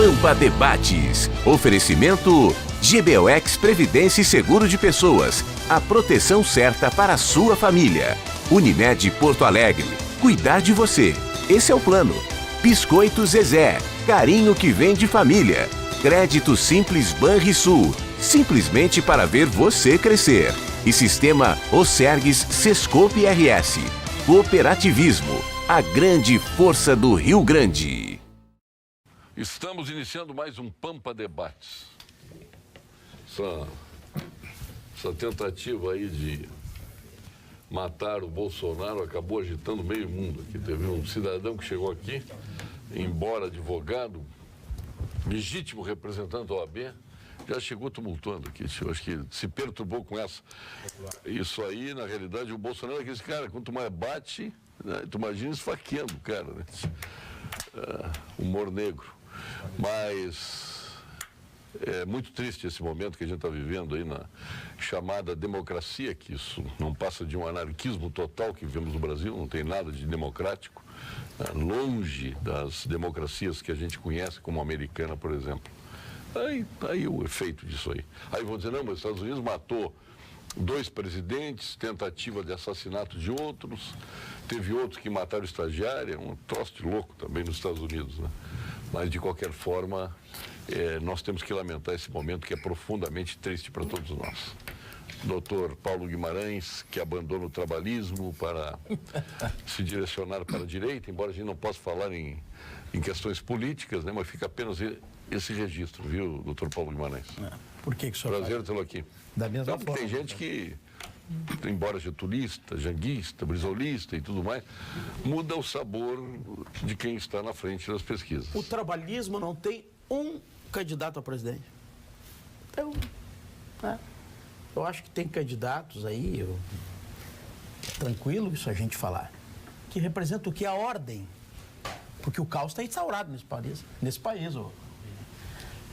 Pampa Debates. Oferecimento GBOX Previdência e Seguro de Pessoas. A proteção certa para a sua família. Unimed Porto Alegre. Cuidar de você. Esse é o plano. Biscoito Zezé. Carinho que vem de família. Crédito Simples Banrisul. Simplesmente para ver você crescer. E Sistema Osergues Sescope RS. Cooperativismo. A grande força do Rio Grande. Estamos iniciando mais um Pampa Debates. Essa tentativa aí de matar o Bolsonaro acabou agitando meio mundo aqui. Teve um cidadão que chegou aqui, embora advogado, legítimo representante da OAB, já chegou tumultuando aqui. Eu acho que se perturbou com essa. Isso aí, na realidade, o Bolsonaro é aquele cara, quanto mais bate, né, tu imagina esfaqueando o cara, né? Humor negro. Mas é muito triste esse momento que a gente está vivendo aí na chamada democracia, que isso não passa de um anarquismo total que vivemos no Brasil, não tem nada de democrático, longe das democracias que a gente conhece, como a americana, por exemplo. Aí o efeito disso aí. Aí vão dizer, não, mas os Estados Unidos matou 2 presidentes, tentativa de assassinato de outros, teve outros que mataram estagiária, um troço de louco também nos Estados Unidos, né? Mas, de qualquer forma, nós temos que lamentar esse momento que é profundamente triste para todos nós. Doutor Paulo Guimarães, que abandona o trabalhismo para se direcionar para a direita, embora a gente não possa falar em questões políticas, né? Mas fica apenas esse registro, viu, doutor Paulo Guimarães? Por que o senhor Prazer tê-lo aqui. Da mesma Não, forma. tem gente que, embora getulista, janguista, brisolista e tudo mais, muda o sabor de quem está na frente das pesquisas. O trabalhismo não tem um candidato a presidente. Então, eu acho que tem candidatos aí, tranquilo isso a gente falar, que representam o que? A ordem. Porque o caos está instaurado nesse país.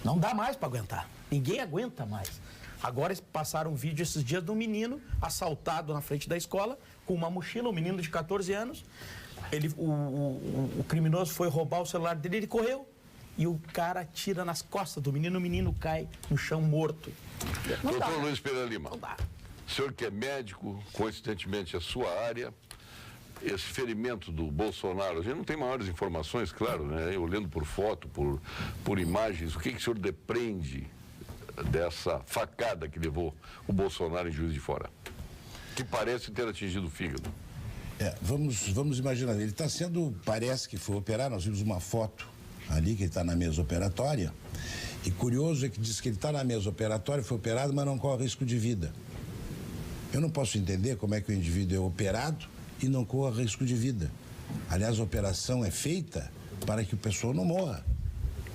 Não dá mais para aguentar. Ninguém aguenta mais. Agora passaram um vídeo esses dias de um menino assaltado na frente da escola com uma mochila, um menino de 14 anos. O criminoso foi roubar o celular dele, ele correu. E o cara atira nas costas do menino, o menino cai no chão morto. Doutor Luiz Pereira Lima, não dá. O senhor que é médico, coincidentemente a sua área, esse ferimento do Bolsonaro, a gente não tem maiores informações, claro, né? Olhando por foto, por imagens, o que o senhor depreende dessa facada que levou o Bolsonaro em Juiz de Fora? Que parece ter atingido o fígado. Vamos imaginar, ele está parece que foi operado, nós vimos uma foto ali que ele está na mesa operatória, e curioso é que diz que ele está na mesa operatória, foi operado, mas não corre risco de vida. Eu não posso entender como é que o indivíduo é operado e não corra risco de vida. Aliás, a operação é feita para que o pessoa não morra.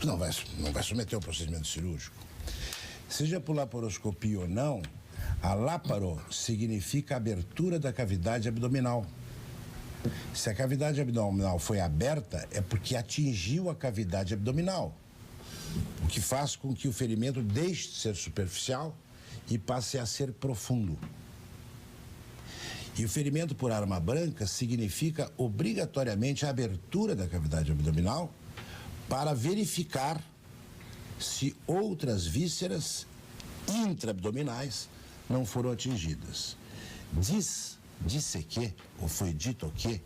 Não vai submeter ao procedimento cirúrgico. Seja por laparoscopia ou não, a láparo significa abertura da cavidade abdominal. Se a cavidade abdominal foi aberta, é porque atingiu a cavidade abdominal, o que faz com que o ferimento deixe de ser superficial e passe a ser profundo. E o ferimento por arma branca significa obrigatoriamente a abertura da cavidade abdominal para verificar se outras vísceras intraabdominais não foram atingidas. Disse que, ou foi dito que,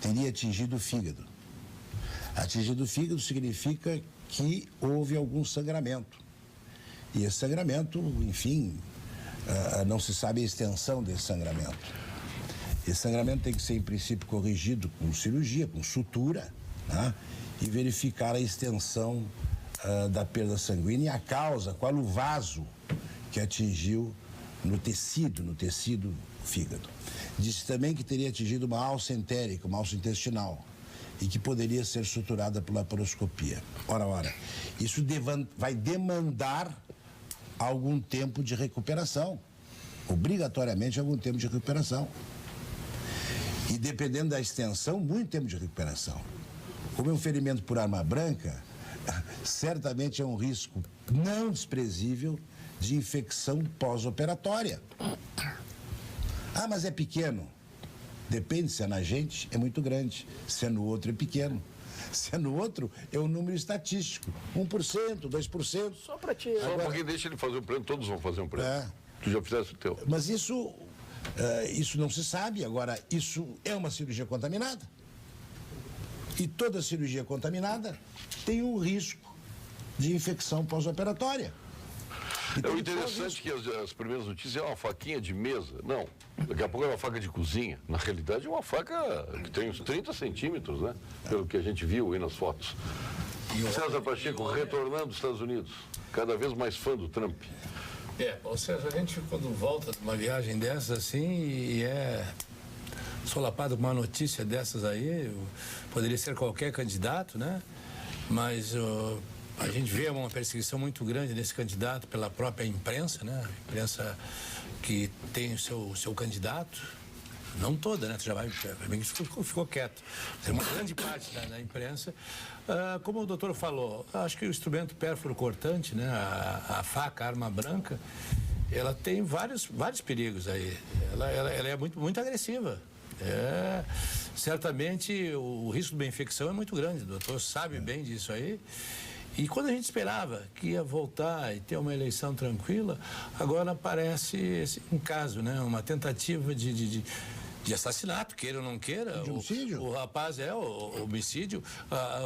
teria atingido o fígado. Atingido o fígado significa que houve algum sangramento. E esse sangramento, enfim, não se sabe a extensão desse sangramento. Esse sangramento tem que ser, em princípio, corrigido com cirurgia, com sutura, né? E verificar a extensão da perda sanguínea e a causa, qual o vaso que atingiu no tecido fígado. Disse também que teria atingido uma alça entérica, uma alça intestinal, e que poderia ser suturada por laparoscopia. Ora, isso vai demandar algum tempo de recuperação, obrigatoriamente algum tempo de recuperação. E dependendo da extensão, muito tempo de recuperação. Como é um ferimento por arma branca, certamente é um risco não desprezível de infecção pós-operatória. Ah, mas é pequeno. Depende, se é na gente, é muito grande. Se é no outro, é pequeno. Se é no outro, é um número estatístico. 1%, 2%. Só para ti. Só porque deixa ele fazer um pleno, todos vão fazer um pleno. É. Tu já fizeste o teu. Mas isso não se sabe. Agora, isso é uma cirurgia contaminada. E toda cirurgia contaminada tem um risco de infecção pós-operatória. É o interessante que as primeiras notícias é uma faquinha de mesa. Não, daqui a pouco é uma faca de cozinha. Na realidade é uma faca que tem uns 30 centímetros, né? Pelo que a gente viu aí nas fotos. César Pacheco retornando dos Estados Unidos, cada vez mais fã do Trump. Ou seja, a gente quando volta de uma viagem dessas assim e é solapado com uma notícia dessas aí, poderia ser qualquer candidato, né? Mas a gente vê uma perseguição muito grande desse candidato pela própria imprensa, né? A imprensa que tem o seu candidato, não toda, né? Ficou quieto. É uma grande parte da imprensa. Como o doutor falou, acho que o instrumento pérfuro cortante, né? A faca, a arma branca, ela tem vários perigos aí. Ela é muito agressiva. Certamente o risco de uma infecção é muito grande, o doutor sabe bem disso aí. E quando a gente esperava que ia voltar e ter uma eleição tranquila, agora aparece um caso, né? Uma tentativa de assassinato, queira ou não queira. De homicídio? O rapaz o homicídio,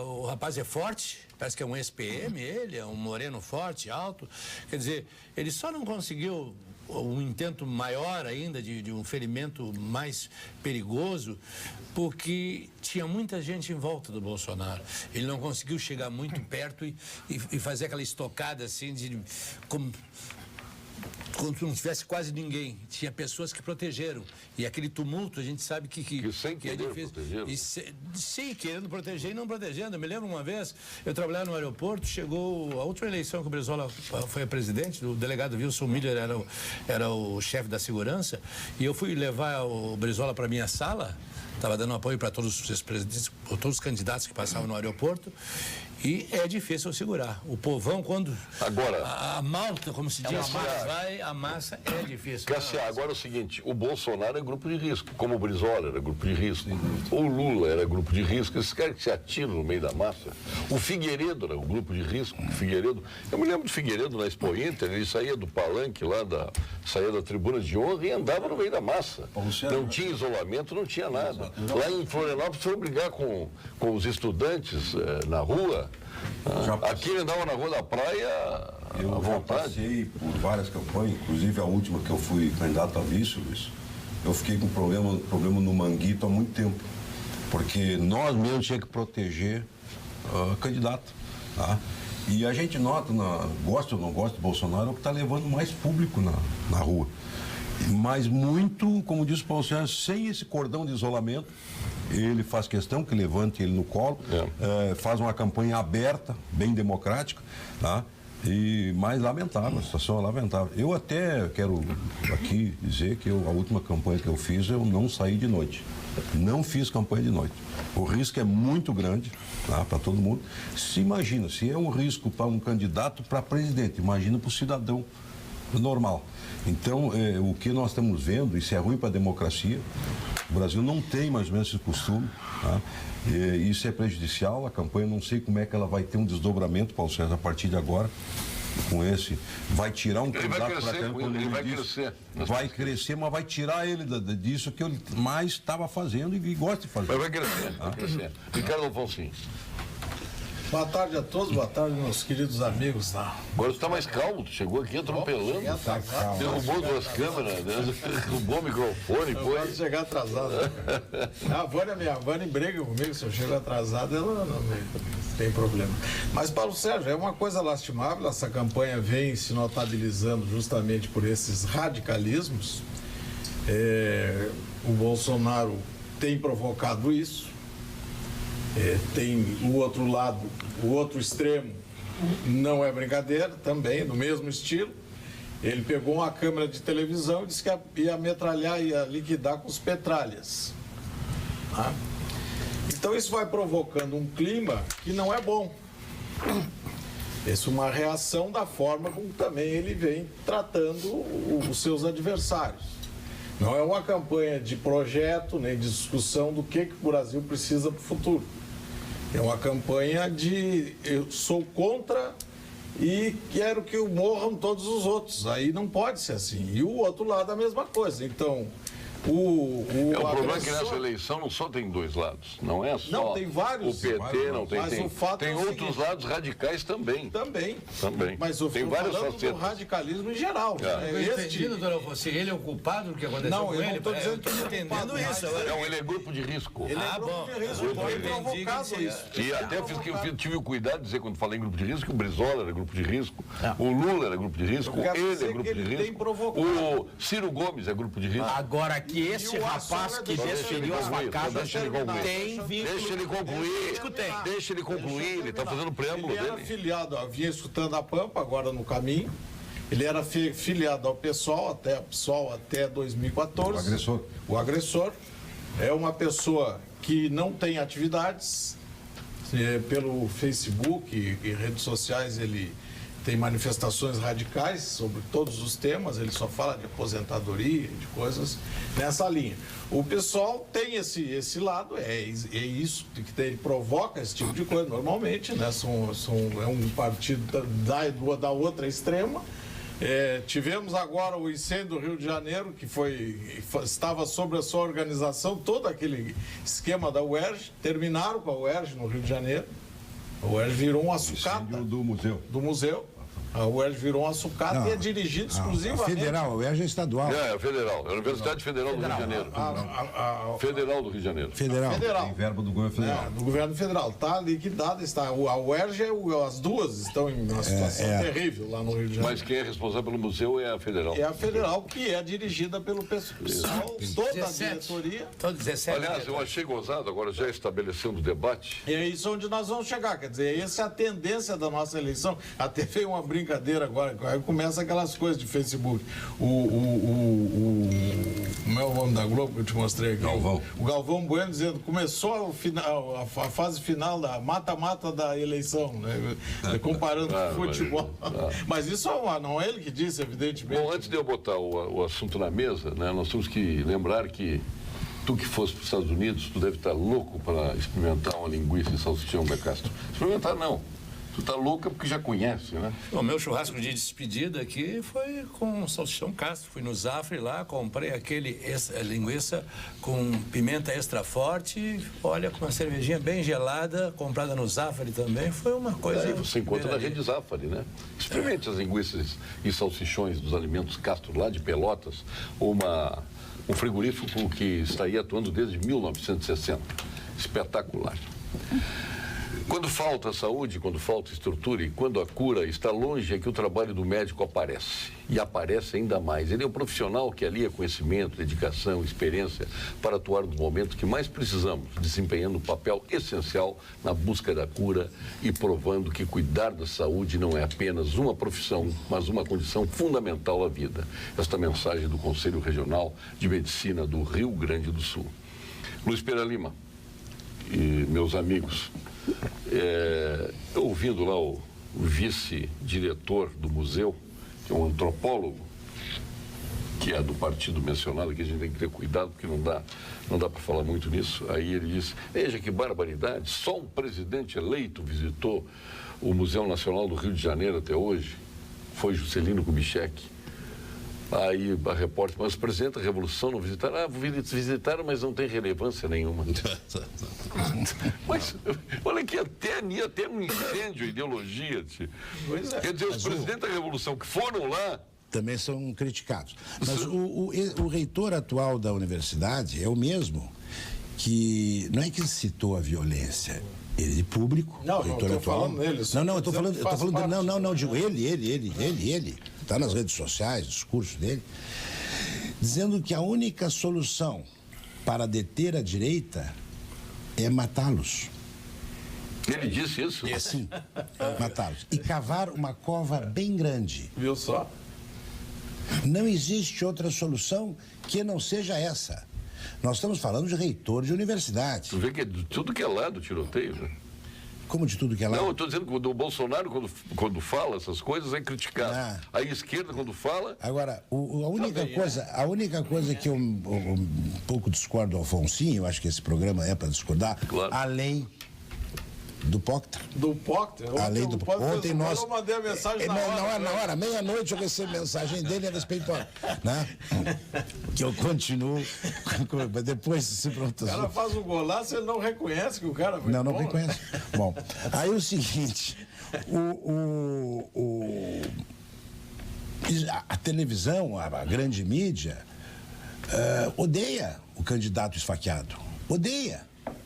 o rapaz é forte, parece que é um ex-PM, ele é um moreno forte, alto. Quer dizer, ele só não conseguiu um intento maior ainda de um ferimento mais perigoso, porque tinha muita gente em volta do Bolsonaro. Ele não conseguiu chegar muito perto e fazer aquela estocada assim, como não tivesse quase ninguém. Tinha pessoas que protegeram. E aquele tumulto, a gente sabe que sem querer é difícil. Sim, querendo proteger e não protegendo. Eu me lembro uma vez, eu trabalhava no aeroporto, chegou a última eleição que o Brizola foi a presidente, o delegado Wilson Miller era o chefe da segurança, e eu fui levar o Brizola para minha sala, estava dando apoio para todos os presidentes, todos os candidatos que passavam no aeroporto, e é difícil segurar. O povão, quando agora, a malta, como se diz, a massa é difícil. Cassia, agora é o seguinte, o Bolsonaro é grupo de risco, como o Brizola era grupo de risco, o Lula era grupo de risco, esses caras que se atiram no meio da massa. O Figueiredo era um grupo de risco, eu me lembro do Figueiredo na Expo Inter, ele saía do palanque lá, saía da tribuna de honra e andava no meio da massa. Não tinha isolamento, não tinha nada. Lá em Florianópolis foi brigar com os estudantes na rua. Aqui ele andava na rua da praia à vontade. Eu passei por várias campanhas, inclusive a última que eu fui candidato a vice, Luiz. Eu fiquei com problema no Manguito há muito tempo, porque nós mesmos tínhamos que proteger candidato. Tá? E a gente nota, gosta ou não gosta do Bolsonaro, é o que está levando mais público na rua. Mas muito, como disse o Paulo Sérgio, sem esse cordão de isolamento, ele faz questão que levante ele no colo, faz uma campanha aberta, bem democrática, tá? E mais lamentável, a situação é lamentável. Eu até quero aqui dizer que a última campanha que eu fiz, eu não saí de noite. Não fiz campanha de noite. O risco é muito grande, tá, para todo mundo. Se imagina, se é um risco para um candidato para presidente, imagina para o cidadão normal. Então, o que nós estamos vendo, isso é ruim para a democracia, o Brasil não tem mais ou menos esse costume, tá? Isso é prejudicial, a campanha não sei como é que ela vai ter um desdobramento, Paulo César, a partir de agora, com esse, vai tirar um candidato para cá, ele vai crescer. Vai crescer, mas vai tirar ele disso que ele mais estava fazendo e gosta de fazer. Mas vai crescer, vai crescer. Ricardo Alfonsin. Boa tarde a todos, boa tarde, meus queridos amigos. Agora tu está mais calmo, tu chegou aqui atropelando, derrubou duas câmeras, derrubou o microfone, pode chegar atrasado. A minha Vânia briga comigo, se eu chego atrasado, ela não tem problema. Mas, Paulo Sérgio, é uma coisa lastimável, essa campanha vem se notabilizando justamente por esses radicalismos. O Bolsonaro tem provocado isso. Tem o outro lado, o outro extremo, não é brincadeira, também, do mesmo estilo. Ele pegou uma câmera de televisão e disse que ia metralhar, ia liquidar com os petralhas. Tá? Então isso vai provocando um clima que não é bom. Isso é uma reação da forma como também ele vem tratando os seus adversários. Não é uma campanha de projeto, nem de discussão do que o Brasil precisa para o futuro. É uma campanha de eu sou contra e quero que morram todos os outros. Aí não pode ser assim. E o outro lado a mesma coisa. Então, o problema é que nessa eleição não só tem dois lados. Não é só não, tem vários, o PT, não tem. Mas Tem, o fato tem é o outros seguinte, lados radicais também. Também. Mas Tem várias falando facetas. do radicalismo em geral. Eu entendi, doutor Alfonso, ele é o culpado do que aconteceu Não, com eu ele? não estou dizendo que eu ele estou é entendendo culpado, isso. Não, ele é grupo de risco. Ele é grupo de risco, pode provocado isso. E até eu tive o cuidado de dizer, quando falei em grupo de risco, que o Brizola era grupo de risco, o Lula era grupo de risco, Eu quero ele dizer é grupo que de ele tem risco, provocado. o Ciro Gomes é grupo de risco. Agora que esse o rapaz Açora que deixa desferiu as concluir, facadas deixa ele concluir. tem vínculo. Deixa ele concluir. Deixa ele concluir, ele está fazendo o preâmbulo Ele era dele. filiado, vinha escutando a Pampa, agora no caminho. Ele era filiado ao PSOL até 2014. O agressor. O agressor é uma pessoa que não tem atividades. Pelo Facebook e redes sociais ele tem manifestações radicais sobre todos os temas, ele só fala de aposentadoria, de coisas nessa linha. O pessoal tem esse lado, é isso que provoca esse tipo de coisa normalmente, né? É um partido da outra extrema. Tivemos agora o incêndio do Rio de Janeiro, que estava sobre a sua organização, todo aquele esquema da UERJ, terminaram com a UERJ no Rio de Janeiro. A UERJ virou uma sucata Do museu. do museu. A UERJ virou uma sucata e é dirigida exclusivamente... A federal, a UERJ é estadual. É federal, é a Universidade Federal do Rio de Janeiro. Federal do Rio de Janeiro. Federal. Tem verbo do governo federal. Do governo federal. Está liquidada, a UERJ, as duas estão em uma situação terrível lá no Rio de Janeiro. Mas quem é responsável pelo museu é a federal. É a federal, que é dirigida pelo pessoal, toda a diretoria. Todo 17. Aliás, eu achei gozado, agora já estabelecendo o debate. E é isso onde nós vamos chegar. Quer dizer, essa é a tendência da nossa eleição. Até veio uma brincadeira agora, aí começa aquelas coisas de Facebook. Como é o nome da Globo que eu te mostrei aqui? Galvão. O Galvão Bueno dizendo que começou a fase final da mata-mata da eleição, né? Comparando com o futebol. Mas isso não é ele que disse, evidentemente. Bom, antes de eu botar o assunto na mesa, né, nós temos que lembrar que tu que fosse para os Estados Unidos, tu deve estar louco para experimentar uma linguiça e salsichão da Castro. Experimentar não. Tu tá louca porque já conhece, né? O meu churrasco de despedida aqui foi com salsichão Castro. Fui no Zafre lá, comprei linguiça com pimenta extra forte, olha, com uma cervejinha bem gelada, comprada no Zafre também. Foi uma coisa... Você encontra na rede Zafari, né? Experimente as linguiças e salsichões dos alimentos Castro lá de Pelotas, um frigorífico que está aí atuando desde 1960. Espetacular. Quando falta saúde, quando falta estrutura e quando a cura está longe, é que o trabalho do médico aparece. E aparece ainda mais. Ele é o profissional que alia conhecimento, dedicação, experiência para atuar nos momentos que mais precisamos, desempenhando um papel essencial na busca da cura e provando que cuidar da saúde não é apenas uma profissão, mas uma condição fundamental à vida. Esta mensagem do Conselho Regional de Medicina do Rio Grande do Sul. Luiz Pereira Lima e meus amigos, ouvindo lá o vice-diretor do museu, que é um antropólogo, que é do partido mencionado, que a gente tem que ter cuidado, porque não dá para falar muito nisso. Aí ele disse, veja que barbaridade, só um presidente eleito visitou o Museu Nacional do Rio de Janeiro até hoje, foi Juscelino Kubitschek. Aí a repórter, mas o presidente da Revolução não visitaram? Visitaram, mas não tem relevância nenhuma. Mas, olha que até um incêndio, ideologia. Quer dizer, os presidentes da Revolução que foram lá... Também são criticados. Mas o reitor atual da universidade é o mesmo que... Não é que citou a violência... Ele público, não, reitor não atual. Falando nele, não, eu estou falando, digo ele, está nas redes sociais, discurso dele, dizendo que a única solução para deter a direita é matá-los. Ele disse isso? Sim, matá-los. E cavar uma cova bem grande. Viu só? Não existe outra solução que não seja essa. Nós estamos falando de reitor de universidade. Tu vê que é de tudo que é lado o tiroteio, né? Como de tudo que é lado? Não, eu estou dizendo que o Bolsonaro, quando fala essas coisas, é criticado. A esquerda, quando fala... Agora, a única coisa que eu um pouco discordo do Alfonsinho, eu acho que esse programa é para discordar, claro. a lei Do Procter. Do Procter? A lei do Ontem nós. Eu mandei a mensagem na hora. Na hora, meia-noite eu recebo mensagem dele a respeito, né? Que eu continuo. Depois se pronto. O cara faz um golaço, ele não reconhece que o cara foi Não bom. reconhece. Bom, aí o seguinte, a televisão, a grande mídia, odeia o candidato esfaqueado. Odeia.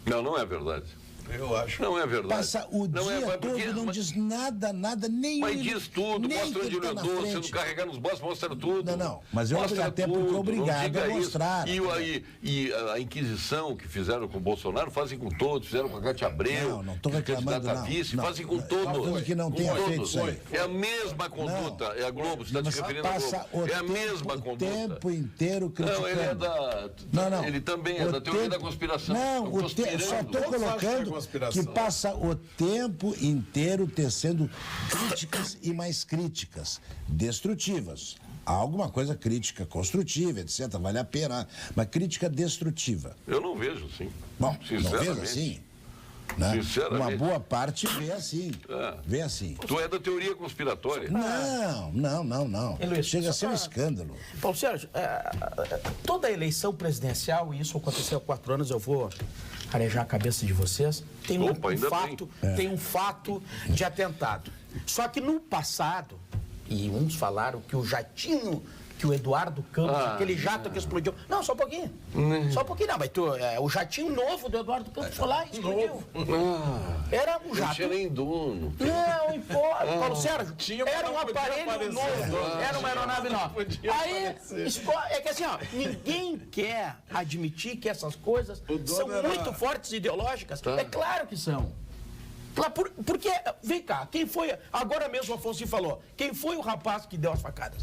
Não é verdade. Eu acho. Não é verdade. Passa o não dia é, todo, não diz nada, nem... Mas diz tudo, nem mostra que onde tá ele na andou, frente. sendo carregado nos bolsos, mostra tudo. Não, mas eu mostra até porque tudo, obrigado não diga a isso. mostrar. E a Inquisição que fizeram com o Bolsonaro, fazem com todos, fizeram com a Cátia Abreu, Não estou reclamando, candidata a vice, fazem com todos. Não, que não Com tenha todos. feito isso aí. É a mesma conduta, é a Globo, você está se referindo à Passa Globo. o É a mesma conduta. tempo inteiro criticando. Não, ele é da... Não. Ele também é da teoria da conspiração. Não, só estou Todos acham que é colocando conspiração. que passa o tempo inteiro tecendo críticas e mais críticas destrutivas. Há alguma coisa crítica construtiva, etc. Vale a pena, mas crítica destrutiva. Eu não vejo assim. Bom, não Sinceramente. vejo assim. Né? Sinceramente. Uma boa parte vê assim. É. Vê assim. Tu é da teoria conspiratória. Não. E, Luiz, Chega a só ser um pra- escândalo. Paulo Sérgio, toda a eleição presidencial, e isso aconteceu há 4 anos, eu vou arejar a cabeça de vocês, tem Opa, ainda tem um fato de atentado. Só que no passado, e uns falaram que o jatinho, que o Eduardo Campos, aquele jato que explodiu... Não, só um pouquinho. Só um pouquinho, não, mas o jatinho novo do Eduardo Campos foi lá e explodiu. Era um Não jato... tinha nem dono. Não importa, Paulo Sérgio, Tinha, mas era um não podia aparelho aparecer. novo, era uma aeronave nova. podia Aí, aparecer. é que assim, ó, ninguém quer admitir que essas coisas dono são era- muito fortes e ideológicas. É claro que são. Porque, vem cá, quem foi, agora mesmo o Afonso falou, quem foi o rapaz que deu as facadas?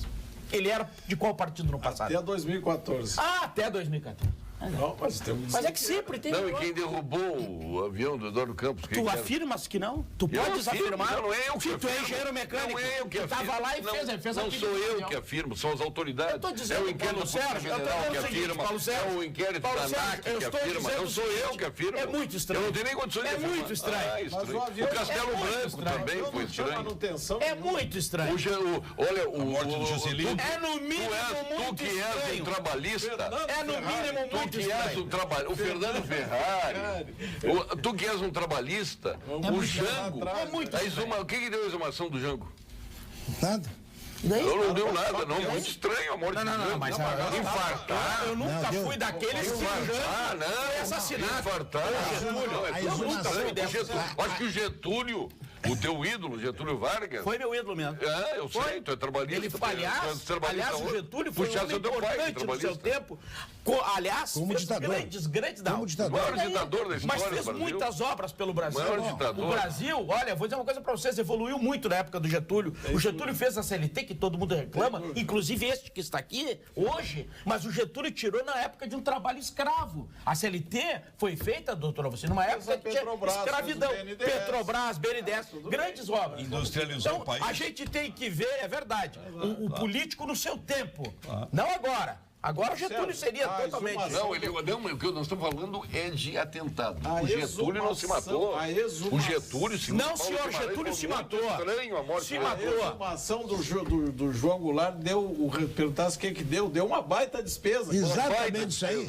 Ele era de qual partido no passado? Até 2014. Até 2014. Não, mas temos... Mas é que sempre tem... Não, e quem derrubou o avião do Eduardo Campos? Quem Tu que era? afirmas que não? Tu Eu podes afirmo, afirmar? não é eu que Se tu é afirmo. engenheiro mecânico, Não é eu que tu tava afirmo. lá e fez Não aquele sou eu avião. que afirmo, são as autoridades. Eu tô dizendo, é o inquérito Paulo Sérgio, eu tô federal dizendo que o seguinte, afirma, Paulo Sérgio, é o inquérito Paulo da Sérgio, ANAC eu que estou afirma, dizendo não o sou eu seguinte, que afirmo. é muito estranho. Eu não tenho nem condições de É afirmar. muito estranho. Ah, estranho. Mas o avião O Castelo é muito Branco estranho. também Eu foi não tinha estranho. manutenção É nenhuma. muito estranho. Olha, o morte do Juscelino. É no mínimo tu muito que és um estranho. trabalhista. É no mínimo Tu muito que és um estranho. trabalhista, o Fernando Ferrari, tu que és um trabalhista, o Jango, É muito o que deu a exumação do Jango? Nada. Daí, Não deu nada, não, muito estranho a morte do Não, Jango. mas Infartar, eu nunca Não, deu. fui daqueles que infartar, não, foi assassinado. infartar, não, é a tudo muito exumação estranho. dessa- Acho que o Getúlio, o teu ídolo, Getúlio Vargas, Foi meu ídolo mesmo. eu sei, tu é trabalhista. Ele, tu é aliás, trabalhista o hoje. Getúlio foi um Puxasse homem o teu pai, importante no seu trabalhista. tempo. Aliás, Como fez ditador. grandes da Como ditador. O maior ditador da história Mas do fez Brasil. muitas obras pelo Brasil. Maior ditador. O Brasil, olha, vou dizer uma coisa pra vocês, evoluiu muito na época do Getúlio. O Getúlio fez a CLT, que todo mundo reclama, inclusive este que está aqui hoje, mas o Getúlio tirou na época de um trabalho escravo. A CLT foi feita, doutora, você, numa época que tinha Petrobras, escravidão. fez o BNDES. Petrobras, BNDES, grandes obras. Industrializou Então, o país. a gente tem que ver, é verdade, o político no seu tempo, não agora. Agora o Getúlio seria totalmente... Não, o que nós estamos falando é de atentado. A O Getúlio não se matou. a exumação. O Getúlio, segundo Não, Paulo senhor, Guimarães, Getúlio se foi muito matou. estranho a morte Se dele. matou. A exumação do João Goulart deu, perguntasse o que deu uma baita despesa. Exatamente isso aí.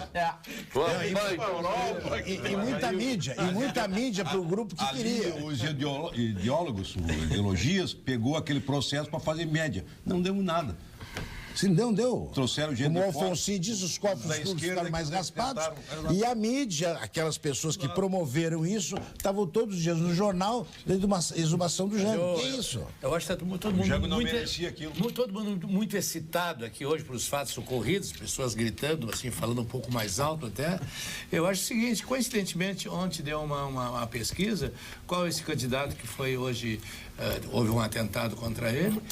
E muita mídia para o grupo que Ali, queria. os ideólogos, ideologias, pegou aquele processo para fazer média. Não deu nada. Se não deu. Trouxeram gente Como o de fora, Alfonso diz, os cofres da públicos esquerda ficaram mais que raspados. tentaram- E a mídia, aquelas pessoas que promoveram isso, estavam todos os dias no jornal, dentro de uma exumação do Jango. Que isso? Eu acho que está todo mundo Jango não muito, merecia aquilo. todo mundo muito excitado aqui hoje pelos fatos ocorridos, pessoas gritando, assim, falando um pouco mais alto até. Eu acho o seguinte, coincidentemente, ontem deu uma pesquisa, qual é esse candidato que foi hoje, houve um atentado contra ele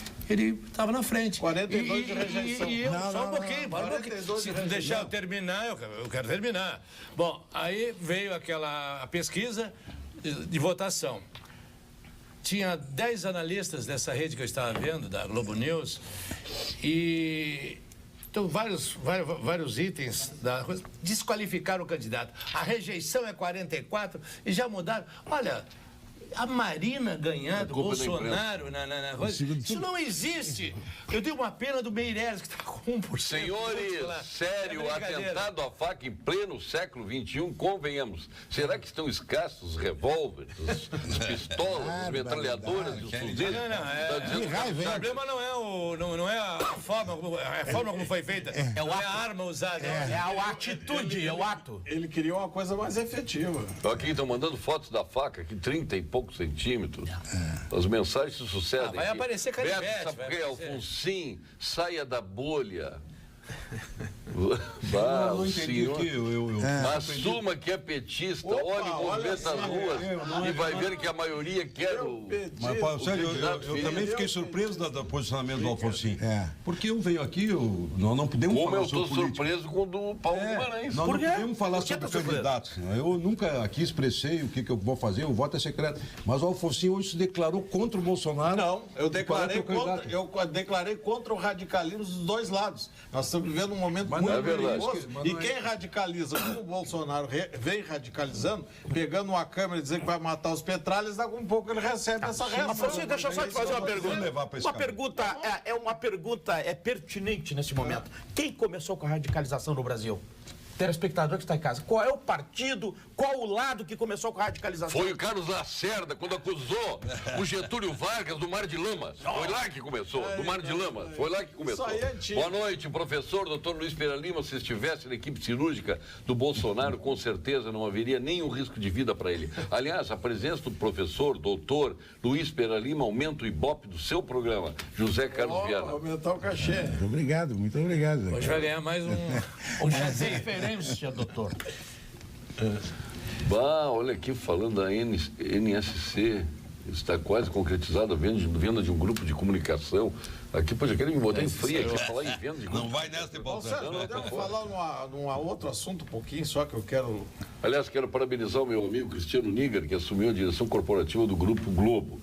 estava na frente. 42 de rejeição. E eu, Não, só um não, pouquinho, não. só um pouquinho. 42 Se de tu deixar eu terminar, eu quero terminar. Bom, aí veio a pesquisa de votação. Tinha 10 analistas dessa rede que eu estava vendo, da Globo News, e então vários itens da coisa desqualificaram o candidato. A rejeição é 44 e já mudaram. Olha, A Marina ganhar do culpa da Bolsonaro na coisa, isso não existe. Eu tenho uma pena do Meirelles, que está com 1%. Senhores, sério, atentado à faca em pleno século XXI, convenhamos. Será que estão escassos os revólveres, as pistolas, as metralhadoras e os fuzis? O problema não é a forma como foi feita, não é a arma usada. É a atitude, é o ato. Ele queria uma coisa mais efetiva. Aqui estão mandando fotos da faca, aqui 30 e poucos centímetros. As mensagens se sucedem. Vai aparecer canivete. Beto Sapucaí, Alfonsim, saia da bolha. Eu não entendi o que Assuma que é petista, olhe o movimento das ruas e vai ver que a maioria quer o... Mas, Paulo Sérgio, eu também fiquei surpreso do posicionamento do Alfonsim. Porque eu venho aqui, nós não podemos Como falar eu estou sobre política. surpreso com o do Paulo Guimarães. Nós não podemos falar sobre candidatos. Eu nunca aqui expressei o que eu vou fazer, o voto é secreto. Mas o Alfonsim hoje se declarou contra o Bolsonaro. Não, eu declarei contra o radicalismo dos dois lados. Nós estamos vivendo um momento muito perigoso. E quem radicaliza, como o Bolsonaro vem radicalizando, pegando uma câmera e dizendo que vai matar os petralhas, daqui a um pouco ele recebe essa reação. Afonso, deixa eu só te fazer uma pergunta. Uma pergunta pertinente nesse momento. Quem começou com a radicalização no Brasil? Telespectador que está em casa, qual é o partido, qual o lado que começou com a radicalização? Foi o Carlos Lacerda, quando acusou o Getúlio Vargas do Mar de Lama. Foi lá que começou, do Mar de Lama. Foi lá que começou. Boa noite, professor, doutor Luiz Pereira Lima. Se estivesse na equipe cirúrgica do Bolsonaro, com certeza não haveria nenhum risco de vida para ele. Aliás, a presença do professor, doutor Luiz Pereira Lima aumenta o ibope do seu programa. José Carlos Viana. Aumentar o cachê. Muito obrigado. Hoje vai ganhar mais um referência, doutor. Olha aqui, falando da NSC, está quase concretizada a venda de um grupo de comunicação. Aqui, pois, querem me botar em frio aqui, falar em venda de grupo. Não vai nessa, Paulo Sérgio, podemos falar num outro assunto um pouquinho, só que eu quero... Aliás, quero parabenizar o meu amigo Cristiano Níger, que assumiu a direção corporativa do Grupo Globo,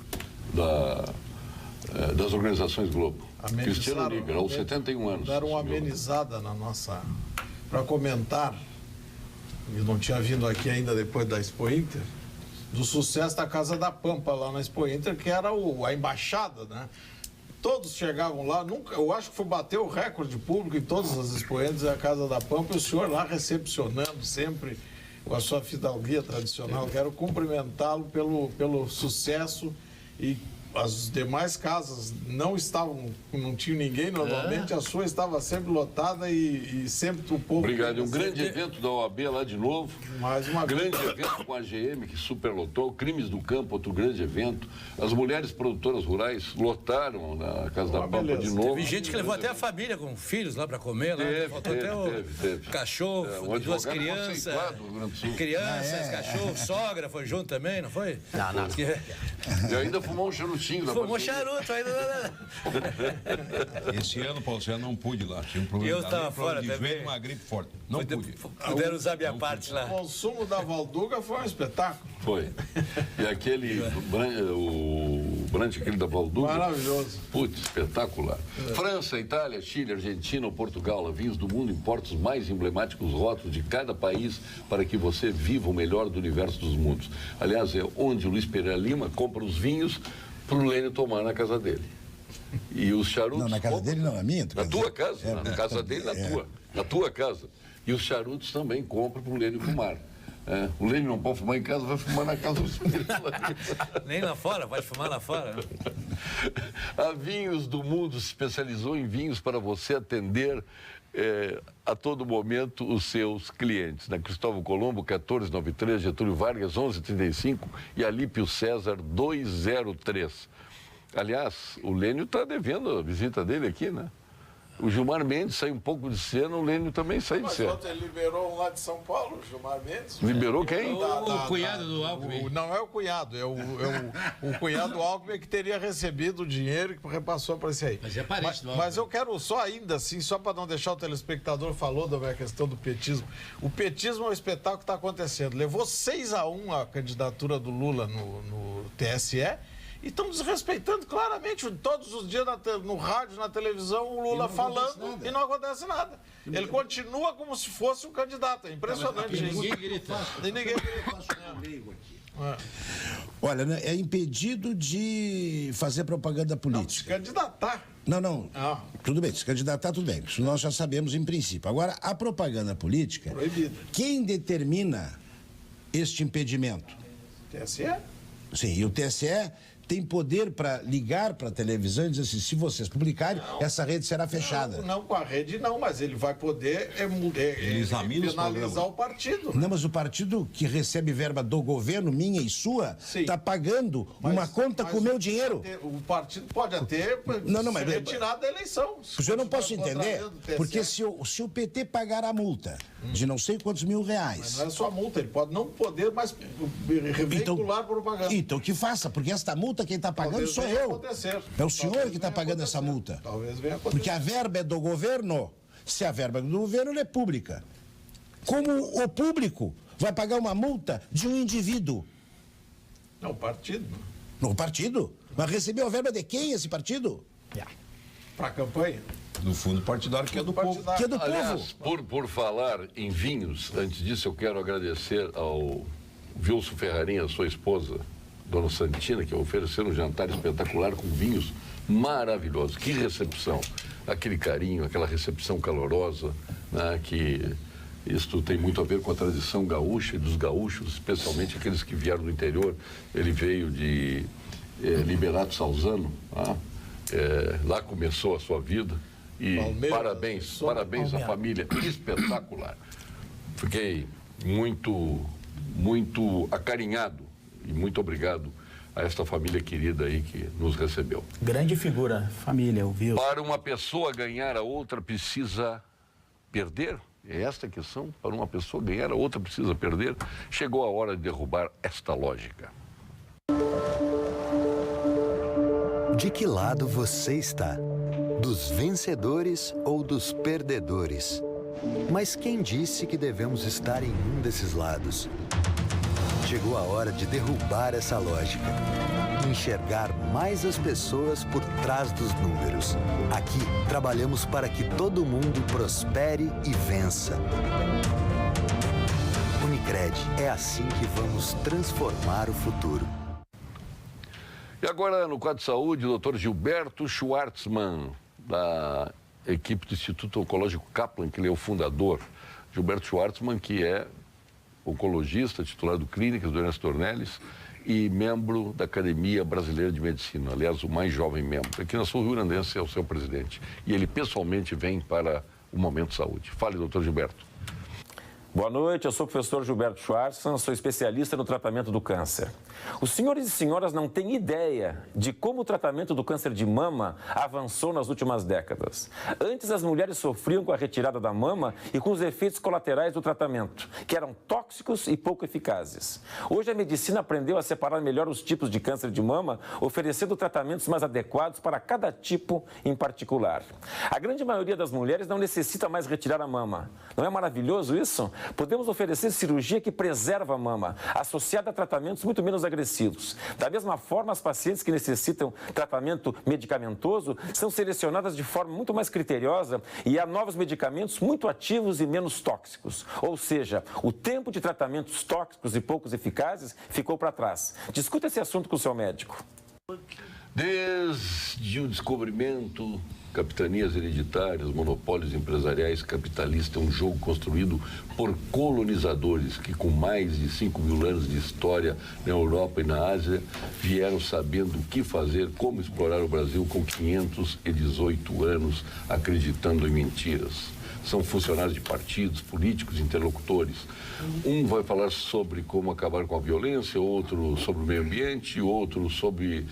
das organizações Globo. Cristiano Níger, aos 71 anos. Deram uma amenizada na nossa... Para comentar, eu não tinha vindo aqui ainda depois da Expo Inter, do sucesso da Casa da Pampa lá na Expo Inter, que era a embaixada, né? Todos chegavam lá, eu acho que foi bater o recorde público em todas as Expo Inters, a Casa da Pampa, e o senhor lá recepcionando sempre com a sua fidalguia tradicional. Quero cumprimentá-lo pelo sucesso, e as demais casas não tinham ninguém normalmente, a sua estava sempre lotada e sempre o povo... Obrigado. Um grande evento da OAB lá de novo. Mais uma grande evento com a GM, que superlotou. Crimes do Campo, outro grande evento. As mulheres produtoras rurais lotaram na Casa da Pampa de novo. Teve gente que levou até a família com filhos lá para comer. Lá. Faltou até o cachorro, duas crianças. Crianças, cachorro, sogra foi junto também, não foi? Não. E ainda fumou um charutinho. Fumou charuto ainda. Esse ano, Paulo, eu não pude lá. Tinha um problema. Eu estava fora também. Uma gripe forte. Não pude. Puderam usar minha parte lá. O consumo da Valduga foi um espetáculo. Foi. E aquele, o Brant, aquele da Valduga. Maravilhoso. Putz, espetacular. França, Itália, Chile, Argentina, Portugal, vinhos do mundo importam os mais emblemáticos rótulos de cada país para que você viva o melhor do universo dos mundos. Aliás, é onde o Luiz Pereira Lima compra os vinhos para o Lênio tomar na casa dele. E os charutos... Não, na casa dele não, na minha? Na tua casa, na casa dele, na tua casa. E os charutos também compra para o Lênio fumar. O Lênio não pode fumar em casa, vai fumar na casa dos filhos. Nem lá fora, vai fumar lá fora. A Vinhos do Mundo se especializou em vinhos para você atender a todo momento os seus clientes. Na Cristóvão Colombo, 1493, Getúlio Vargas, 1135 e Alípio César, 203. Aliás, o Lênio está devendo a visita dele aqui, né? O Gilmar Mendes sai um pouco de cena, o Lênio também sai de cena. Mas ontem ele liberou um lá de São Paulo, o Gilmar Mendes. Liberou quem? O cunhado do Alckmin. Não é o cunhado, é o cunhado do Alckmin que teria recebido o dinheiro que repassou para esse aí. Mas é parente do Alckmin. Mas eu quero só ainda assim, só para não deixar o telespectador falou da minha questão do petismo. O petismo é um espetáculo que está acontecendo. Levou 6-1 a candidatura do Lula no TSE. E estão desrespeitando claramente todos os dias no rádio, na televisão, o Lula falando e não acontece nada. Ele continua como se fosse um candidato. É impressionante isso. Ninguém grita. Ninguém grita. Olha, né, é impedido de fazer propaganda Se política. candidatar. Não. Ah. Tudo bem, se candidatar, tudo bem. Isso nós já sabemos em princípio. Agora, a propaganda política, Proibida. quem determina este impedimento? TSE? Sim, e o TSE tem poder para ligar para a televisão e dizer assim, se vocês publicarem, essa rede será fechada. Não, com a rede não, mas ele vai poder examina os penalizar programas. o partido. Não, mas o partido que recebe verba do governo, minha e sua, Sim. está pagando uma conta com o meu dinheiro. O partido pode até mas- ser retirado da eleição. Eu não posso entender, Contrariando o TSE. porque se o PT pagar a multa de não sei quantos mil reais, Não é só multa, ele pode não poder mais veicular propaganda. então que faça, porque esta multa quem está pagando Talvez sou venha eu. acontecer. É o senhor Talvez que está venha pagando essa acontecer. multa. Talvez venha acontecer. Porque a verba é do governo. Se a verba é do governo, ela é pública. Como o público vai pagar uma multa de um indivíduo? Não, o partido. No partido? Mas recebeu a verba de quem esse partido? Para a campanha. No fundo partidário, que é do povo. Que é do Aliás, povo. por falar em vinhos, antes disso eu quero agradecer ao Wilson Ferrarinha, sua esposa, Dona Santina, que ofereceram um jantar espetacular com vinhos maravilhosos. Que recepção! Aquele carinho, aquela recepção calorosa, né, que isto tem muito a ver com a tradição gaúcha e dos gaúchos, especialmente aqueles que vieram do interior. Ele veio de Liberato Salzano, lá começou a sua vida. E Palmeiras, parabéns à família, espetacular. Fiquei muito acarinhado e muito obrigado a esta família querida aí que nos recebeu. Grande figura, família, o Wilson. Para uma pessoa ganhar, a outra precisa perder? É esta a questão? Para uma pessoa ganhar, a outra precisa perder? Chegou a hora de derrubar esta lógica. De que lado você está? Dos vencedores ou dos perdedores? Mas quem disse que devemos estar em um desses lados? Chegou a hora de derrubar essa lógica. Enxergar mais as pessoas por trás dos números. Aqui, trabalhamos para que todo mundo prospere e vença. Unicred, é assim que vamos transformar o futuro. E agora, no quadro de saúde, o Dr. Gilberto Schwartzman, da equipe do Instituto Oncológico Kaplan, que ele é o fundador. Gilberto Schwartzman, que é oncologista, titular do Clínicas do Ernesto Ornelis e membro da Academia Brasileira de Medicina, aliás, o mais jovem membro. Aqui na Sul Rio Grandense é o seu presidente. E ele pessoalmente vem para o Momento Saúde. Fale, doutor Gilberto. Boa noite, eu sou o professor Gilberto Schwartzman, sou especialista no tratamento do câncer. Os senhores e senhoras não têm ideia de como o tratamento do câncer de mama avançou nas últimas décadas. Antes, as mulheres sofriam com a retirada da mama e com os efeitos colaterais do tratamento, que eram tóxicos e pouco eficazes. Hoje, a medicina aprendeu a separar melhor os tipos de câncer de mama, oferecendo tratamentos mais adequados para cada tipo em particular. A grande maioria das mulheres não necessita mais retirar a mama. Não é maravilhoso isso? Podemos oferecer cirurgia que preserva a mama, associada a tratamentos muito menos agressivos. Da mesma forma, as pacientes que necessitam tratamento medicamentoso são selecionadas de forma muito mais criteriosa e há novos medicamentos muito ativos e menos tóxicos. Ou seja, o tempo de tratamentos tóxicos e poucos eficazes ficou para trás. Discuta esse assunto com o seu médico. Desde o descobrimento, capitanias hereditárias, monopólios empresariais, capitalistas, é um jogo construído por colonizadores que, com mais de 5 mil anos de história na Europa e na Ásia, vieram sabendo o que fazer, como explorar o Brasil com 518 anos, acreditando em mentiras. São funcionários de partidos, políticos, interlocutores. Um vai falar sobre como acabar com a violência, outro sobre o meio ambiente, outro sobre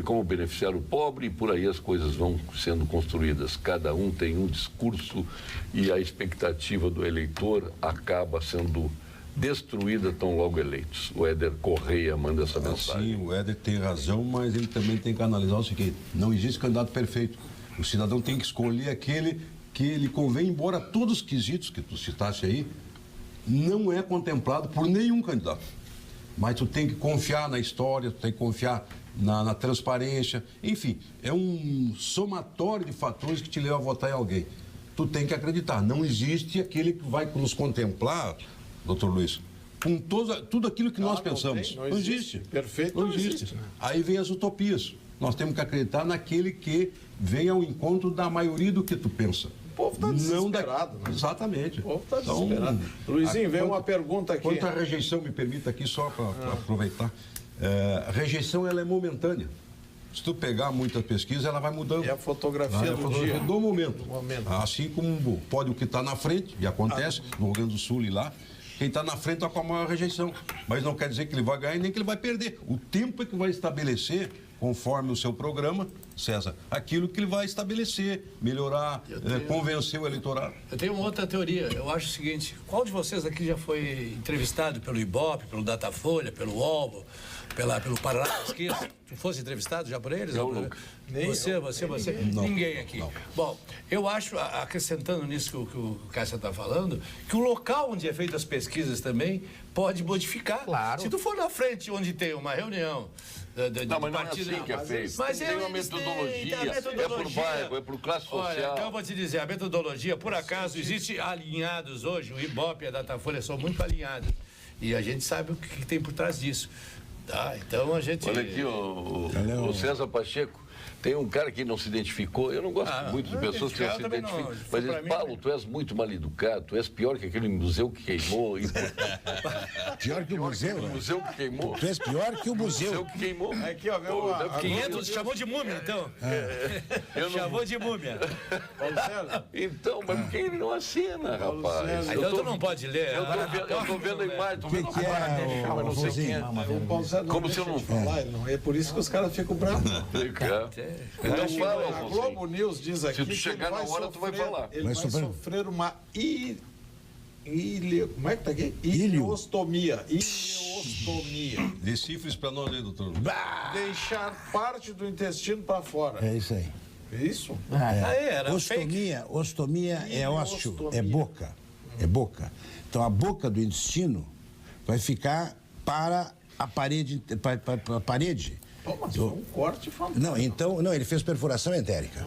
como beneficiar o pobre, e por aí as coisas vão sendo construídas. Cada um tem um discurso e a expectativa do eleitor acaba sendo destruída tão logo eleitos. O Éder Correia manda essa mensagem. Sim, o Éder tem razão, mas ele também tem que analisar o seguinte: não existe candidato perfeito. O cidadão tem que escolher aquele que lhe convém, embora todos os quesitos que tu citaste aí não é contemplado por nenhum candidato. Mas tu tem que confiar na história, tu tem que confiar na transparência, enfim, é um somatório de fatores que te leva a votar em alguém. Tu tem que acreditar, não existe aquele que vai nos contemplar, doutor Luiz, com tudo aquilo que nós pensamos. Não existe. Perfeito, não existe. né? Aí vem as utopias. Nós temos que acreditar naquele que vem ao encontro da maioria do que tu pensa. O povo está desesperado. Né? Exatamente. O povo está desesperado. Luizinho, veio uma pergunta aqui. Quanto à rejeição, me permita aqui só para aproveitar. A rejeição ela é momentânea. Se tu pegar muita pesquisa, ela vai mudando. É a fotografia do dia. Do momento. Assim como pode o que está na frente, e acontece no Rio Grande do Sul e lá, quem está na frente está com a maior rejeição. Mas não quer dizer que ele vai ganhar nem que ele vai perder. O tempo é que vai estabelecer, conforme o seu programa, César, aquilo que ele vai estabelecer, melhorar, convencer o eleitorado. Eu tenho uma outra teoria. Eu acho o seguinte: qual de vocês aqui já foi entrevistado pelo Ibope, pelo Datafolha, pelo UOL, pelo Paraná Pesquisa? Tu fosse entrevistado já por eles? Eu nunca. Você? Não. Ninguém aqui. Não. Bom, eu acho, acrescentando nisso que o Cássio está falando, que o local onde é feito as pesquisas também pode modificar. Claro. Se tu for na frente onde tem uma reunião... Não, mas não é assim que é feito. Mas tem uma metodologia, é por bairro, é por classe social. Olha, então eu vou te dizer, a metodologia, por acaso, existe alinhados hoje, o Ibope e a Datafolha são muito alinhados. E a gente sabe o que tem por trás disso. Tá? Então a gente... Olha aqui, o César Pacheco, tem um cara que não se identificou, eu não gosto muito de pessoas que não se identificam, mas ele, Paulo, tu és muito mal educado, tu és pior que aquele museu que queimou. Pior que o museu? O museu que queimou. Tu és pior que o O museu. museu que queimou. Aqui, ó, meu... 500 chamou de múmia, então. Chamou de múmia. Paulo César. Então, mas por que ele não assina, rapaz? Então tu não pode ler. Eu tô vendo a imagem, tô vendo que é, mas não sei quem é. O Paulo César Como se eu não... falar, ele não... É por isso que os caras ficam bravos. Então fala, A Globo News diz aqui se tu chegar na hora, tu vai falar. Ele vai sofrer uma como é que tá aqui? Ilho. Ileostomia. Decifre para nós aí, doutor. Deixar parte do intestino para fora. É isso aí. É isso? Era Ostomia é ósseo, é boca. É boca. Então a boca do intestino vai ficar para a parede. Para a parede. Pô, mas foi um corte fantástico. Não, ele fez perfuração entérica.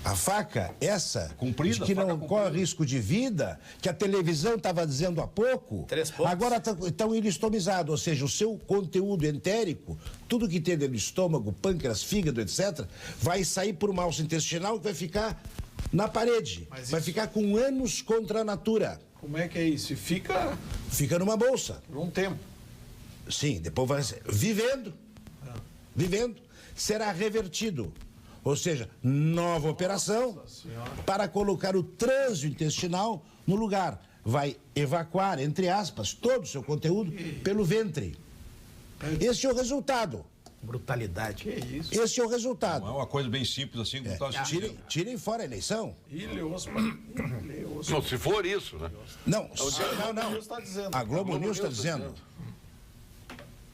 A faca, essa, comprida, que não comprida. corre risco de vida, que a televisão estava dizendo há pouco, 3 pontos. agora estão ilistomizado, ou seja, o seu conteúdo entérico, tudo que tem dentro do estômago, pâncreas, fígado, etc., vai sair por uma alça intestinal que vai ficar na parede. Vai ficar com anos contra a natura. Como é que é isso? Fica Fica numa bolsa. num tempo. Sim, depois vai ser vivendo, será revertido. Ou seja, nova operação para colocar o trânsito intestinal no lugar. Vai evacuar, entre aspas, todo o seu conteúdo pelo ventre. Esse é o resultado. Brutalidade. Que isso? Esse é o resultado. Não é uma coisa bem simples assim. Tirem fora a eleição. Não, se for isso, né? Não. Está dizendo. A Globo News está dizendo.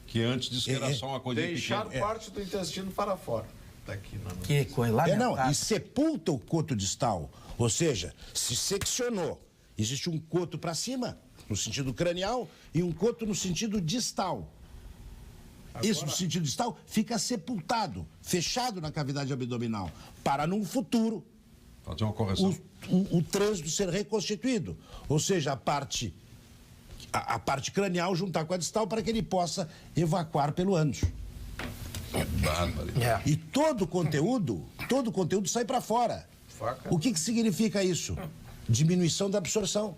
Que antes disse que era só uma coisa Deixar pequena. parte do intestino para fora. Daqui na Que coisa lamentável. E sepulta o coto distal. Ou seja, se seccionou. Existe um coto para cima, no sentido cranial, e um coto no sentido distal. Isso no sentido distal fica sepultado, fechado na cavidade abdominal, para num futuro Fazer uma correção. o trânsito ser reconstituído. Ou seja, a parte cranial juntar com a distal para que ele possa evacuar pelo ânus. Bárbaro. E todo o conteúdo sai para fora. O que significa isso? Diminuição da absorção.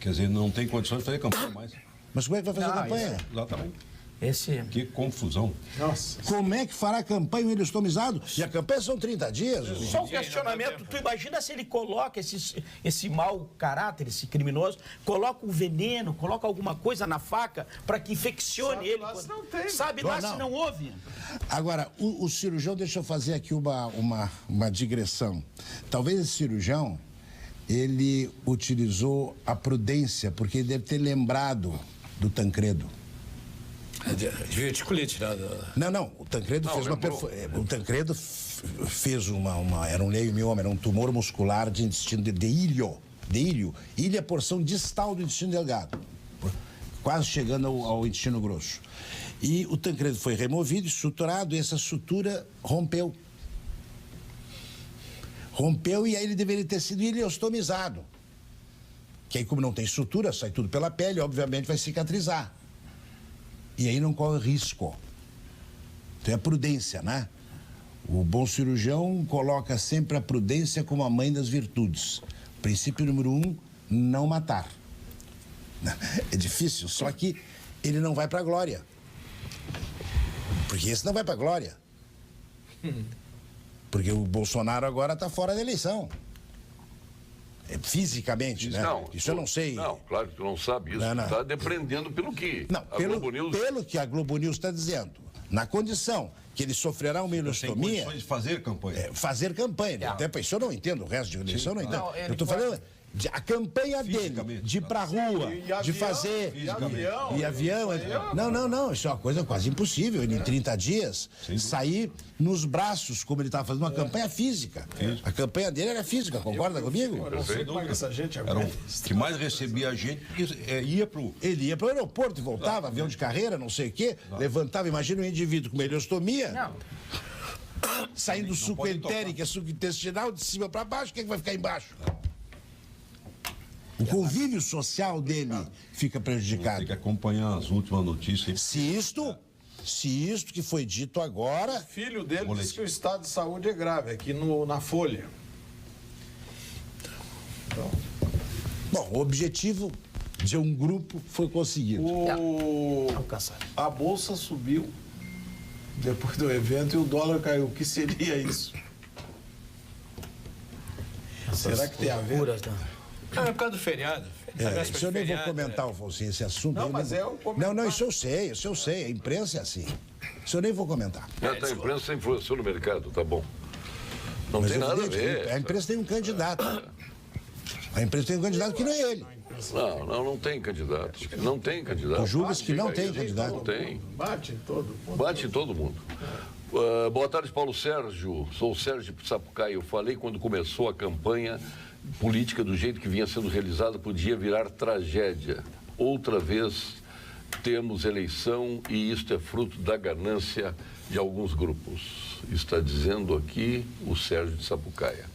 Quer dizer, não tem condições de fazer campanha mais. Mas como é que vai fazer a campanha? Exatamente. Esse... Que confusão. Nossa. Como é que fará a campanha o ilistomizado? E a campanha são 30 dias. Só um questionamento, tu imagina se ele coloca esse mau caráter, esse criminoso, coloca um veneno, coloca alguma coisa na faca para que infeccione ele. Lá se não tem. Sabe lá se não houve. Agora, o cirurgião, deixa eu fazer aqui uma digressão. Talvez esse cirurgião, ele utilizou a prudência, porque ele deve ter lembrado do Tancredo. De verticulite, né? Não, o Tancredo fez o Tancredo fez era um leiomioma, era um tumor muscular de intestino de ilho. Ilho é a porção distal do intestino delgado, quase chegando ao intestino grosso. E o Tancredo foi removido e suturado, e essa sutura rompeu. E aí ele deveria ter sido ileostomizado. Que aí, como não tem sutura, sai tudo pela pele, obviamente vai cicatrizar. E aí não corre risco. Então é prudência, né? O bom cirurgião coloca sempre a prudência como a mãe das virtudes. Princípio número 1, não matar. É difícil, só que ele não vai para a glória. Porque esse não vai para a glória. Porque o Bolsonaro agora está fora da eleição. Fisicamente, né? Não, isso eu não sei. Não, claro que tu não sabe isso. Não. Está depreendendo pelo que? Não, Globo News... pelo que a Globo News está dizendo. Na condição que ele sofrerá uma ileostomia... Tem de fazer campanha. Fazer campanha. Até isso eu não entendo, o resto de eleição eu não entendo. Eu estou falando... A campanha dele, de ir pra rua, de fazer... E avião. Não, isso é uma coisa quase impossível. Ele, em 30 dias, sair nos braços, como ele estava fazendo uma campanha física. A campanha dele era física, concorda comigo? Eu não sei como é que essa gente Era o que mais recebia a gente, ia pro... Ele ia pro aeroporto e voltava, avião de carreira, não sei o quê, levantava, imagina um indivíduo com uma ileostomia... Saindo suco entérico, suco intestinal, de cima para baixo, quem é que vai ficar embaixo? O convívio social dele fica prejudicado. Tem que acompanhar as últimas notícias. Se isto que foi dito agora... O filho dele disse que o estado de saúde é grave, aqui na Folha. Então... Bom, o objetivo de um grupo foi conseguido. A bolsa subiu depois do evento e o dólar caiu. O que seria isso? Será que tem a ver? Não, é por causa do feriado. Isso eu nem vou comentar, Alfonsinho, esse assunto. Não, mas é o comentário. Não, isso eu sei. A imprensa é assim. Isso eu nem vou comentar. A imprensa influenciou no mercado, tá bom. Não Mas tem nada a ver. A imprensa tem um candidato. A imprensa tem um candidato que não é ele. Não tem candidato. Não tem candidato. Tu julgas que não tem candidato? Não tem. Bate em todo mundo. Bate em todo mundo. Boa tarde, Paulo Sérgio. Sou o Sérgio de Sapucaí. Eu falei quando começou a campanha política do jeito que vinha sendo realizada, podia virar tragédia. Outra vez temos eleição e isto é fruto da ganância de alguns grupos. Está dizendo aqui o Sérgio de Sapucaia.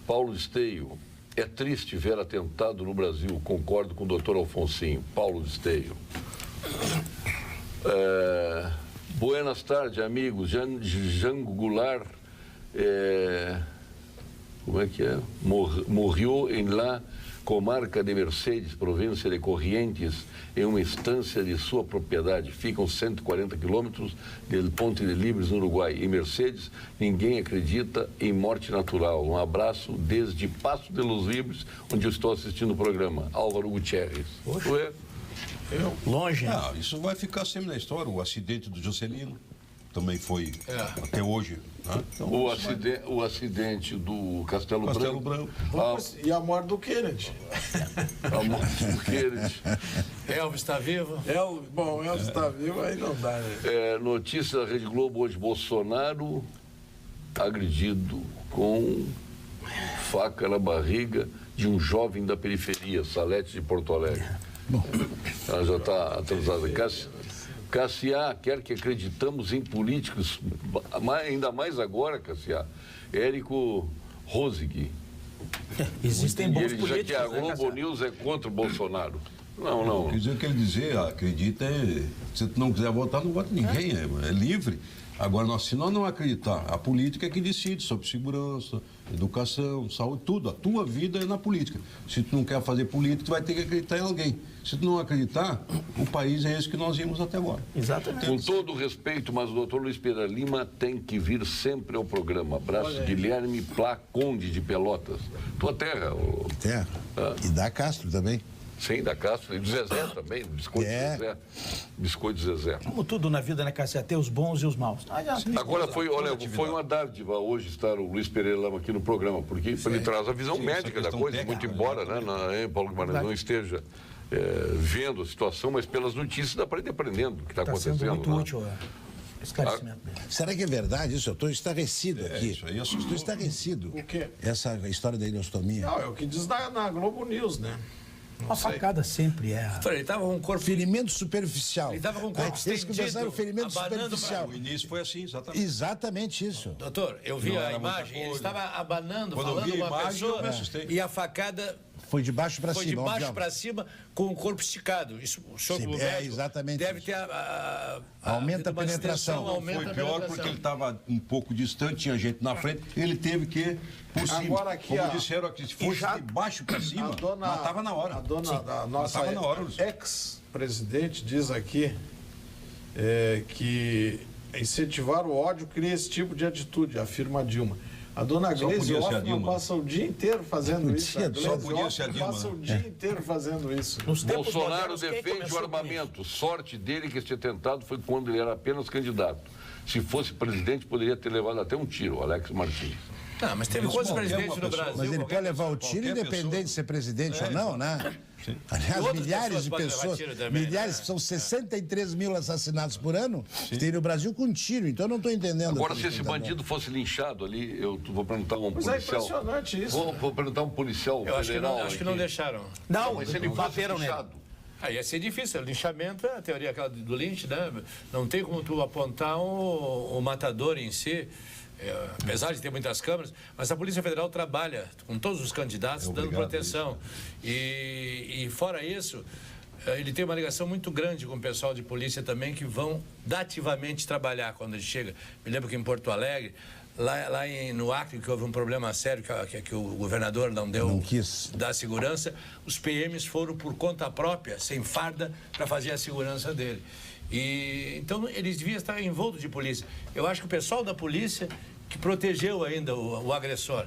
Paulo Esteio, é triste ver atentado no Brasil. Concordo com o doutor Alfonsinho. Paulo Esteio. Buenas tardes, amigos. Jango Goulart, como é que é? Morreu em la comarca de Mercedes, província de Corrientes, em uma estância de sua propriedade. Ficam 140 quilômetros do Ponte de Libres, no Uruguai. Em Mercedes, ninguém acredita em morte natural. Um abraço desde Passo de los Libres, onde eu estou assistindo o programa. Álvaro Gutierrez. Longe, né? Não, isso vai ficar sempre na história. O acidente do Juscelino também foi até hoje. Né? Então, o acidente do Castelo Branco. E a morte do Kennedy. A morte do Kennedy. Elvis está vivo? Elvis está vivo, aí não dá, né? Notícia da Rede Globo hoje: Bolsonaro agredido com faca na barriga de um jovem da periferia, Salete de Porto Alegre. Bom. Ela já está atrasada. Cassiá quer que acreditamos em políticos, ainda mais agora, Cassiá. Érico Rosig. Existem bons políticos. Ele diz que a Globo News é contra o Bolsonaro. Não. Quer dizer, o que ele dizer, acredita, se tu não quiser votar, não vota ninguém, é livre. Agora, se nós não acreditar, a política é que decide sobre segurança, educação, saúde, tudo. A tua vida é na política. Se tu não quer fazer política, tu vai ter que acreditar em alguém. Se tu não acreditar, o país é esse que nós vimos até agora. Exatamente. Com todo o respeito, mas o doutor Luiz Pereira Lima tem que vir sempre ao programa. Abraço, Guilherme Plá, Conde de Pelotas. Tua terra. Terra. E da Castro também. Sim, da Castro. E do Zezé também, do Biscoito Zezé. Biscoito Zezé. Como tudo na vida, né, Cassia? Tem os bons e os maus. Agora foi uma dádiva hoje estar o Luiz Pereira Lama aqui no programa, porque ele traz a visão médica da coisa, muito embora, né, Paulo Guimarães não esteja vendo a situação, mas pelas notícias dá para ir aprendendo o que está acontecendo. Sendo muito útil esclarecimento dele. Será que é verdade isso? Eu estou estarrecido aqui. Isso aí Estou estarrecido. O quê? Essa história da ileostomia. Não, é o que diz na Globo News, né? Uma facada sempre é. Ele estava com um corpo... Ferimento superficial. Ele estava com o corpo Eles começaram o ferimento abanando superficial. O início foi assim, exatamente. Exatamente isso. Doutor, eu vi a imagem, ele estava abanando, Quando falando eu vi a com uma imagem, eu pessoa me assustei. e a facada Foi de baixo para Foi cima. de baixo obviamente. para cima, com o corpo esticado. Isso, o senhor, Sim, como é médico, exatamente deve isso. ter Aumenta a uma penetração. extensão, aumenta Foi a pior penetração. porque ele estava um pouco distante, tinha gente na frente, ele teve que ir por cima. Agora aqui, Como ó, disseram aqui, se fosse de baixo para cima, matava na hora. A nossa Matava na hora, Luciano. ex-presidente diz aqui que incentivar o ódio cria esse tipo de atitude, afirma Dilma. A dona Só Gleisi podia ser a Hoffmann Dilma. passa o dia inteiro fazendo isso. A Só Gleisi podia ser a Hoffmann Dilma, passa o né? dia inteiro fazendo isso. Nos tempos Bolsonaro modernos, quem defende o começou com armamento. Sorte dele que esse atentado foi quando ele era apenas candidato. Se fosse presidente, poderia ter levado até um tiro, Alex Martins. Não, mas teve quantos presidentes no Brasil? Mas ele Qualquer pode levar o pessoa. tiro qualquer independente pessoa. de ser presidente ou não, né? Aliás, Outras milhares de pessoas podem levar pessoas, tiro também, milhares, né? são 63 mil assassinatos por ano que tem no Brasil com tiro, então eu não estou entendendo. Agora, aqui se o que esse tá bandido fosse linchado ali, eu vou perguntar a um Mas é policial. impressionante isso. Vou perguntar a um policial Eu acho que federal. não, acho que não aqui. deixaram. Não, Mas se ele fosse bateram nele. linchado. Aí ia ser difícil. O linchamento é a teoria aquela do lynch, né? Não tem como tu apontar o matador em si, apesar de ter muitas câmeras, mas a Polícia Federal trabalha com todos os candidatos, dando proteção. E fora isso, ele tem uma ligação muito grande com o pessoal de polícia também, que vão dativamente trabalhar quando ele chega. Me lembro que em Porto Alegre, no Acre, que houve um problema sério, que o governador não quis dar segurança, os PMs foram por conta própria, sem farda, para fazer a segurança dele. E então eles deviam estar envoltos de polícia. Eu acho que o pessoal da polícia que protegeu ainda o agressor,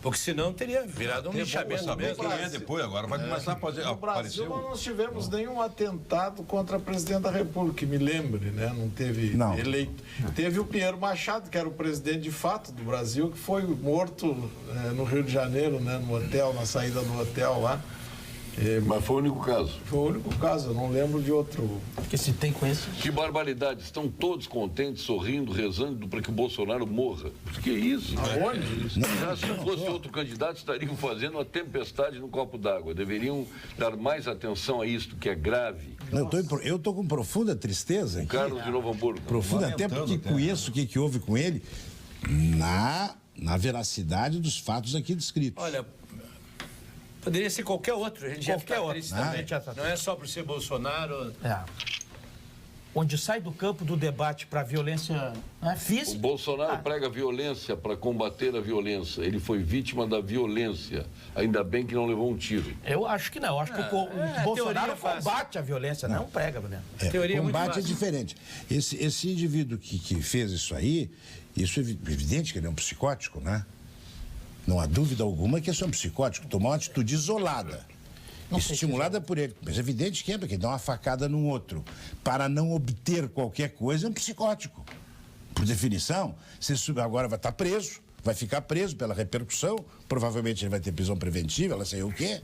porque senão teria virado um linchamento mesmo. Quem é depois, agora vai começar a fazer. No Brasil, nós não tivemos nenhum atentado contra presidente da República, que me lembre, né? Não teve eleito. Teve o Pinheiro Machado, que era o presidente de fato do Brasil, que foi morto no Rio de Janeiro, né? No hotel, na saída do hotel lá. Mas foi o único caso. Foi o único caso, eu não lembro de outro. Porque se tem com esse... Que barbaridade. Estão todos contentes, sorrindo, rezando para que o Bolsonaro morra. Que isso? Aonde? Já se fosse outro candidato, estariam fazendo uma tempestade no copo d'água. Deveriam dar mais atenção a isto, que é grave. Eu estou com profunda tristeza aqui. Carlos de Novo Hamburgo. Profunda, até porque conheço o que houve com ele na veracidade dos fatos aqui descritos. Olha, poderia ser qualquer outro. A gente já Qualquer fica outro. triste também. Não é só por ser Bolsonaro. Onde sai do campo do debate para a violência O física. Bolsonaro prega violência para combater a violência. Ele foi vítima da violência. Ainda bem que não levou um tiro. Eu acho que não. Eu acho que o Bolsonaro teoria é fácil. combate a violência, não prega a violência. Teoria é muito combate é fácil. diferente. Esse indivíduo que fez isso aí, isso é evidente que ele é um psicótico, né? Não há dúvida alguma que esse é um psicótico. Tomar uma atitude isolada, estimulada por ele. Mas é evidente que é, porque dá uma facada num outro. Para não obter qualquer coisa, é um psicótico. Por definição, agora vai estar preso, vai ficar preso pela repercussão, provavelmente ele vai ter prisão preventiva, ela sei o quê.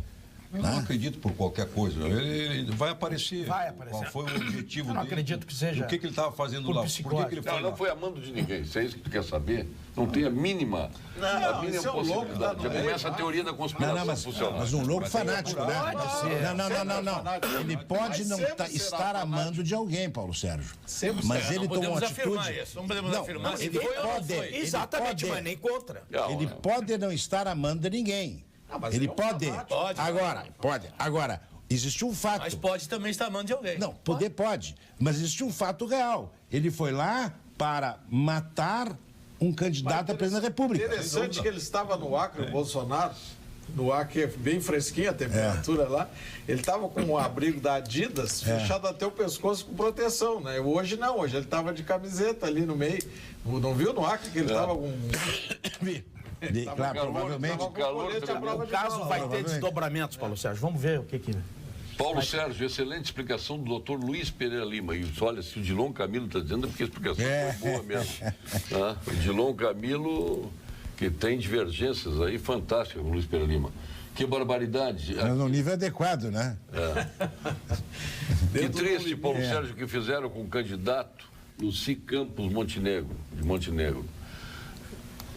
Eu não acredito por qualquer coisa. Ele vai aparecer. Vai aparecer. Qual foi o objetivo Eu não dele? acredito que seja O que ele estava fazendo por lá? Por psicótico. que ele Não, foi não lá? foi a mando de ninguém. Se é isso que tu quer saber, não tem a mínima isso é um louco possibilidade. da Já noite, começa a teoria da conspiração funcionar. Mas um louco fanático, né? Não. Ele pode não estar amando de alguém, Paulo Sérgio. Mas ele não tomou uma podemos afirmar atitude. isso. Não podemos afirmar se ele foi ou não pode. foi. Exatamente, mas nem contra. Ele pode não estar amando de ninguém. mas Ele é um pode. fanático. Pode. Agora, existe um fato. Mas pode também estar amando de alguém. Não, poder pode. Mas existe um fato real. Ele foi lá para matar um candidato à presidência da República. Interessante que ele estava no Acre, o Bolsonaro, no Acre, bem fresquinho a temperatura lá. Ele estava com um abrigo da Adidas, fechado até o pescoço com proteção, né? Hoje não, hoje ele estava de camiseta ali no meio. Não viu no Acre que ele estava com... Claro, provavelmente. O caso vai ter desdobramentos, Paulo Sérgio. Vamos ver o que. Paulo Sérgio, excelente explicação do doutor Luiz Pereira Lima. E olha, se o Dilon Camilo está dizendo, é porque a explicação foi boa mesmo. Tá? O Dilon Camilo, que tem divergências aí fantásticas com o Luiz Pereira Lima. Que barbaridade. Mas no nível adequado, né? Que triste, Paulo Sérgio, que fizeram com o candidato Luci Campos de Montenegro.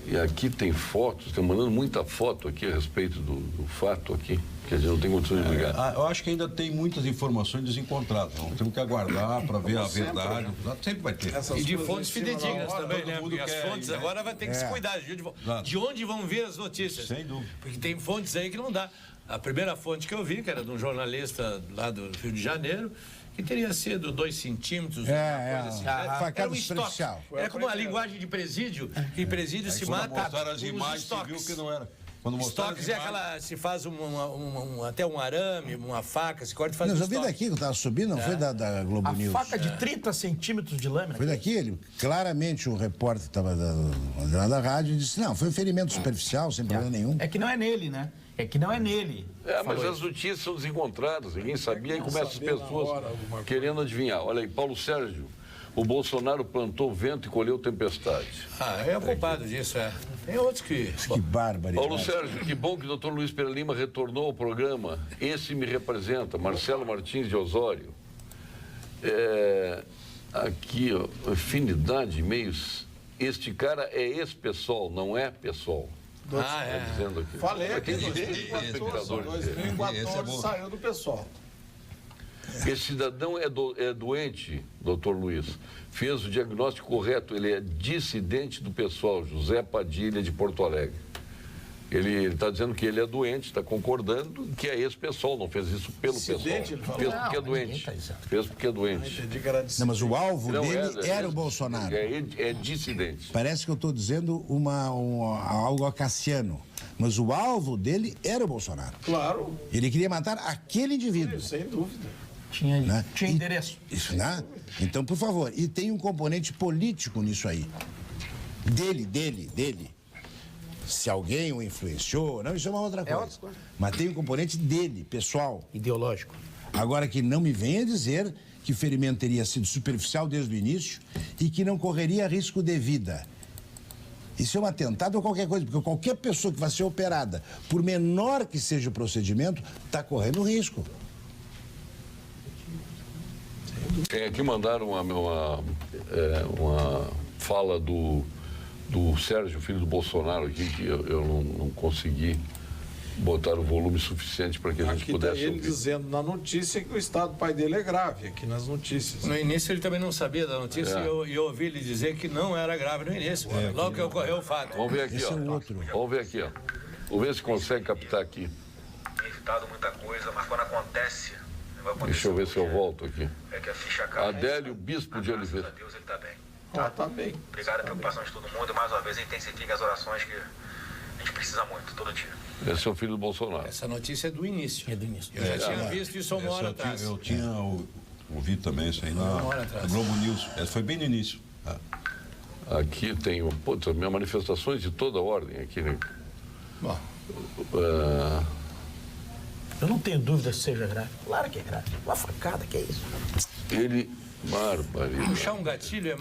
E aqui tem fotos, estão mandando muita foto aqui a respeito do fato aqui, que a gente não tem condições de ligar. Eu acho que ainda tem muitas informações desencontradas. Então, temos que aguardar para ver a verdade. Sempre vai ter. E de fontes fidedignas também, todo né? mundo Porque as quer fontes ir, né? agora vai ter que se cuidar. De onde vão vir as notícias? Sem dúvida. Porque tem fontes aí que não dá. A primeira fonte que eu vi, que era de um jornalista lá do Rio de Janeiro, que teria sido 2 centímetros, uma coisa assim. Facada Era um superficial. estoque. Era como a linguagem de presídio, que presídio se mata Mostraram as com os imagens, você viu estoques. que não era. Quando mostraram Estoques é aquela, se faz até um arame, uma faca, se corta e faz Não, um eu vi estoque. daqui que eu estava subindo, não foi da Globo A News. faca de 30 centímetros de lâmina. Foi daqui, ele, claramente um repórter que estava lá da rádio disse, não, foi um ferimento superficial, sem problema nenhum. É que não é nele, né? É que não é nele. Mas as notícias são desencontradas, ninguém sabia, e começam as pessoas querendo adivinhar. Olha aí, Paulo Sérgio, o Bolsonaro plantou vento e colheu tempestade. É o culpado disso, é. Tem outros que... Que barbaridade. Paulo Sérgio, que bom que o doutor Luiz Pereira Lima retornou ao programa. Esse me representa, Marcelo Martins de Osório. Aqui, ó, afinidade, meios. Este cara é ex-PSOL, não é PSOL. Tá dizendo aqui. Falei Aqui aqui, tem 2014 saiu do pessoal. Esse cidadão é doente, doutor Luiz. Fez o diagnóstico correto. Ele é dissidente do pessoal, José Padilha, de Porto Alegre. Ele está dizendo que ele é doente, está concordando que é ex-pessoal, não fez isso pelo pessoal. Dissidente, ele falou? Fez porque é Não, doente. ninguém tá dizendo. Fez porque é doente. Entendi que era de Não, mas o alvo Não, dele era o Bolsonaro. É dissidente. Parece que eu estou dizendo algo acaciano. Mas o alvo dele era o Bolsonaro. Claro, Ele queria matar aquele indivíduo. sem dúvida. Tinha, Né? tinha endereço. Isso, né? Então, por favor, e tem um componente político nisso aí. Dele. Se alguém o influenciou, não, isso é uma outra coisa. outra coisa. Mas tem um componente dele, pessoal. Ideológico. Agora que não me venha dizer que o ferimento teria sido superficial desde o início e que não correria risco de vida. Isso é um atentado ou qualquer coisa, porque qualquer pessoa que vai ser operada, por menor que seja o procedimento, está correndo risco. Aqui mandaram uma fala do Sérgio, filho do Bolsonaro, aqui, que eu não consegui botar o volume suficiente para que a gente Aqui está pudesse ele ouvir. dizendo na notícia que o estado do pai dele é grave, aqui nas notícias. No início ele também não sabia da notícia e eu ouvi ele dizer que não era grave no início. Logo que ocorreu o fato. Vamos ver aqui, Esse ó. é o outro. Vamos ver aqui, ó. Vamos ver se consegue captar aqui. Tem evitado muita coisa, mas quando acontece, vai acontecer. Deixa eu ver se eu volto aqui. É que a ficha cai. Adélio Bispo de Graças a Oliveira. Deus ele está bem. Tá bem. Obrigado a preocupação de todo mundo e mais uma vez intensifique as orações que a gente precisa muito, todo dia. Esse é o filho do Bolsonaro. Essa notícia é do início. É do início. Eu já tinha visto isso há uma hora atrás. Eu tinha ouvido também isso aí na hora atrás. Globo News. Essa foi bem no início. Aqui tem minhas manifestações de toda ordem aqui, né? Bom, Eu não tenho dúvida se seja grave. Claro que é grave. Uma facada, que é isso? Ele... Barbaridade. puxar um gatilho é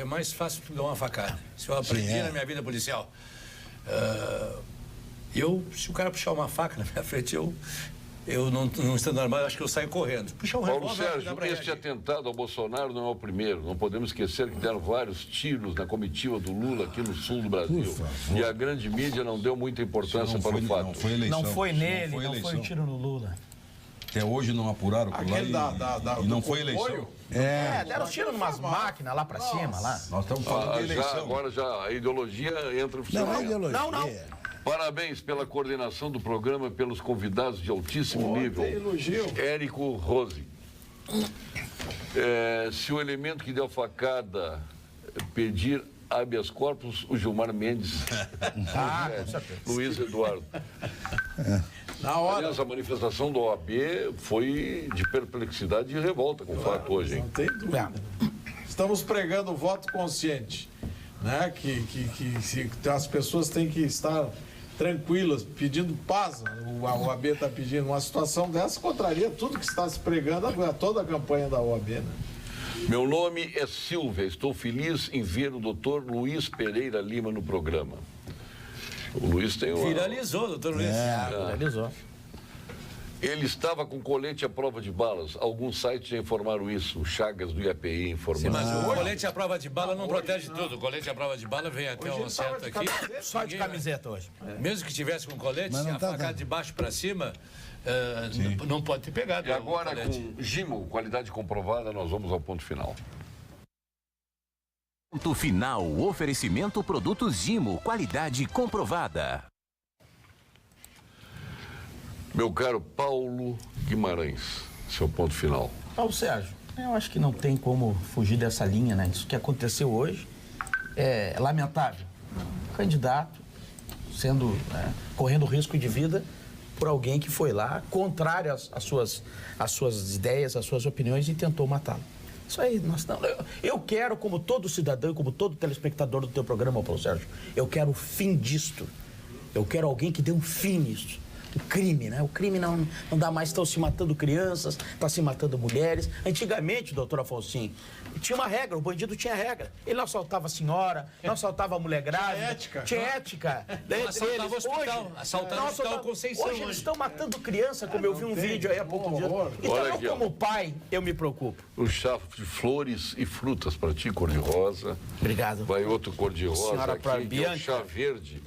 mais fácil que dar uma facada. Se eu aprendi na minha vida policial. Se o cara puxar uma faca na minha frente, eu não estando armado, acho que eu saio correndo. Puxar um Paulo revólver, dá Sérgio, pra este reagir. atentado ao Bolsonaro não é o primeiro. Não podemos esquecer que deram vários tiros na comitiva do Lula aqui no sul do Brasil. E a grande mídia não deu muita importância para o fato. Não foi eleição. Não foi nele, não foi eleição. o tiro no Lula. Até hoje não apuraram por lá Aquele e não do foi eleição. comboio? Deram tiro numas máquinas lá pra cima, lá. Nós estamos falando de eleição. Agora a ideologia entra no Não é funcionamento. ideologia. Não. Parabéns pela coordenação do programa, pelos convidados de altíssimo nível. tem elogio. Érico Rose. Se o elemento que deu a facada pedir habeas corpus, o Gilmar Mendes. Com certeza. Luiz Eduardo. Na hora. Aliás, a manifestação do OAB foi de perplexidade e revolta com o fato hoje, hein? Não tem dúvida. Estamos pregando o voto consciente, né? Que as pessoas têm que estar tranquilas, pedindo paz. O OAB está pedindo uma situação dessa, contraria tudo que está se pregando, toda a campanha da OAB, né? Meu nome é Silvia, estou feliz em ver o doutor Luiz Pereira Lima no programa. O Luiz tem uma... Viralizou, doutor Luiz. Realizou. Ele estava com colete à prova de balas. Alguns sites já informaram isso. O Chagas do IAPI informaram. Mas o colete à prova de bala não protege tudo. O colete à prova de bala vem até um certo aqui. Só de camiseta hoje. Mesmo que tivesse com colete, Mas se não a tá facada dando. de baixo para cima, não pode ter pegado. E agora, o colete. com Gimo, qualidade comprovada, nós vamos ao ponto final. Ponto final. Oferecimento produtos Gimo. Qualidade comprovada. Meu caro Paulo Guimarães, seu ponto final. Paulo Sérgio, eu acho que não tem como fugir dessa linha, né? Isso que aconteceu hoje é lamentável. O candidato correndo risco de vida por alguém que foi lá, contrário às suas ideias, às suas opiniões, e tentou matá-lo. Isso aí, eu quero, como todo cidadão e como todo telespectador do teu programa, Paulo Sérgio, eu quero o fim disto. Eu quero alguém que dê um fim nisso. O crime, né? O crime não dá mais, estão se matando crianças, estão se matando mulheres. Antigamente, doutor Afonso, tinha uma regra, o bandido tinha regra. Ele não assaltava a senhora, não assaltava a mulher grávida. Tinha ética. Assaltava o hospital, assaltava o hospital Conceição. Hoje eles estão matando criança, como eu vi um vídeo aí há pouco dia. Então, Olha aqui, como pai, eu me preocupo. Um chá de flores e frutas para ti, cor-de-rosa. Obrigado. Vai outro cor-de-rosa Senhora aqui, que é um chá verde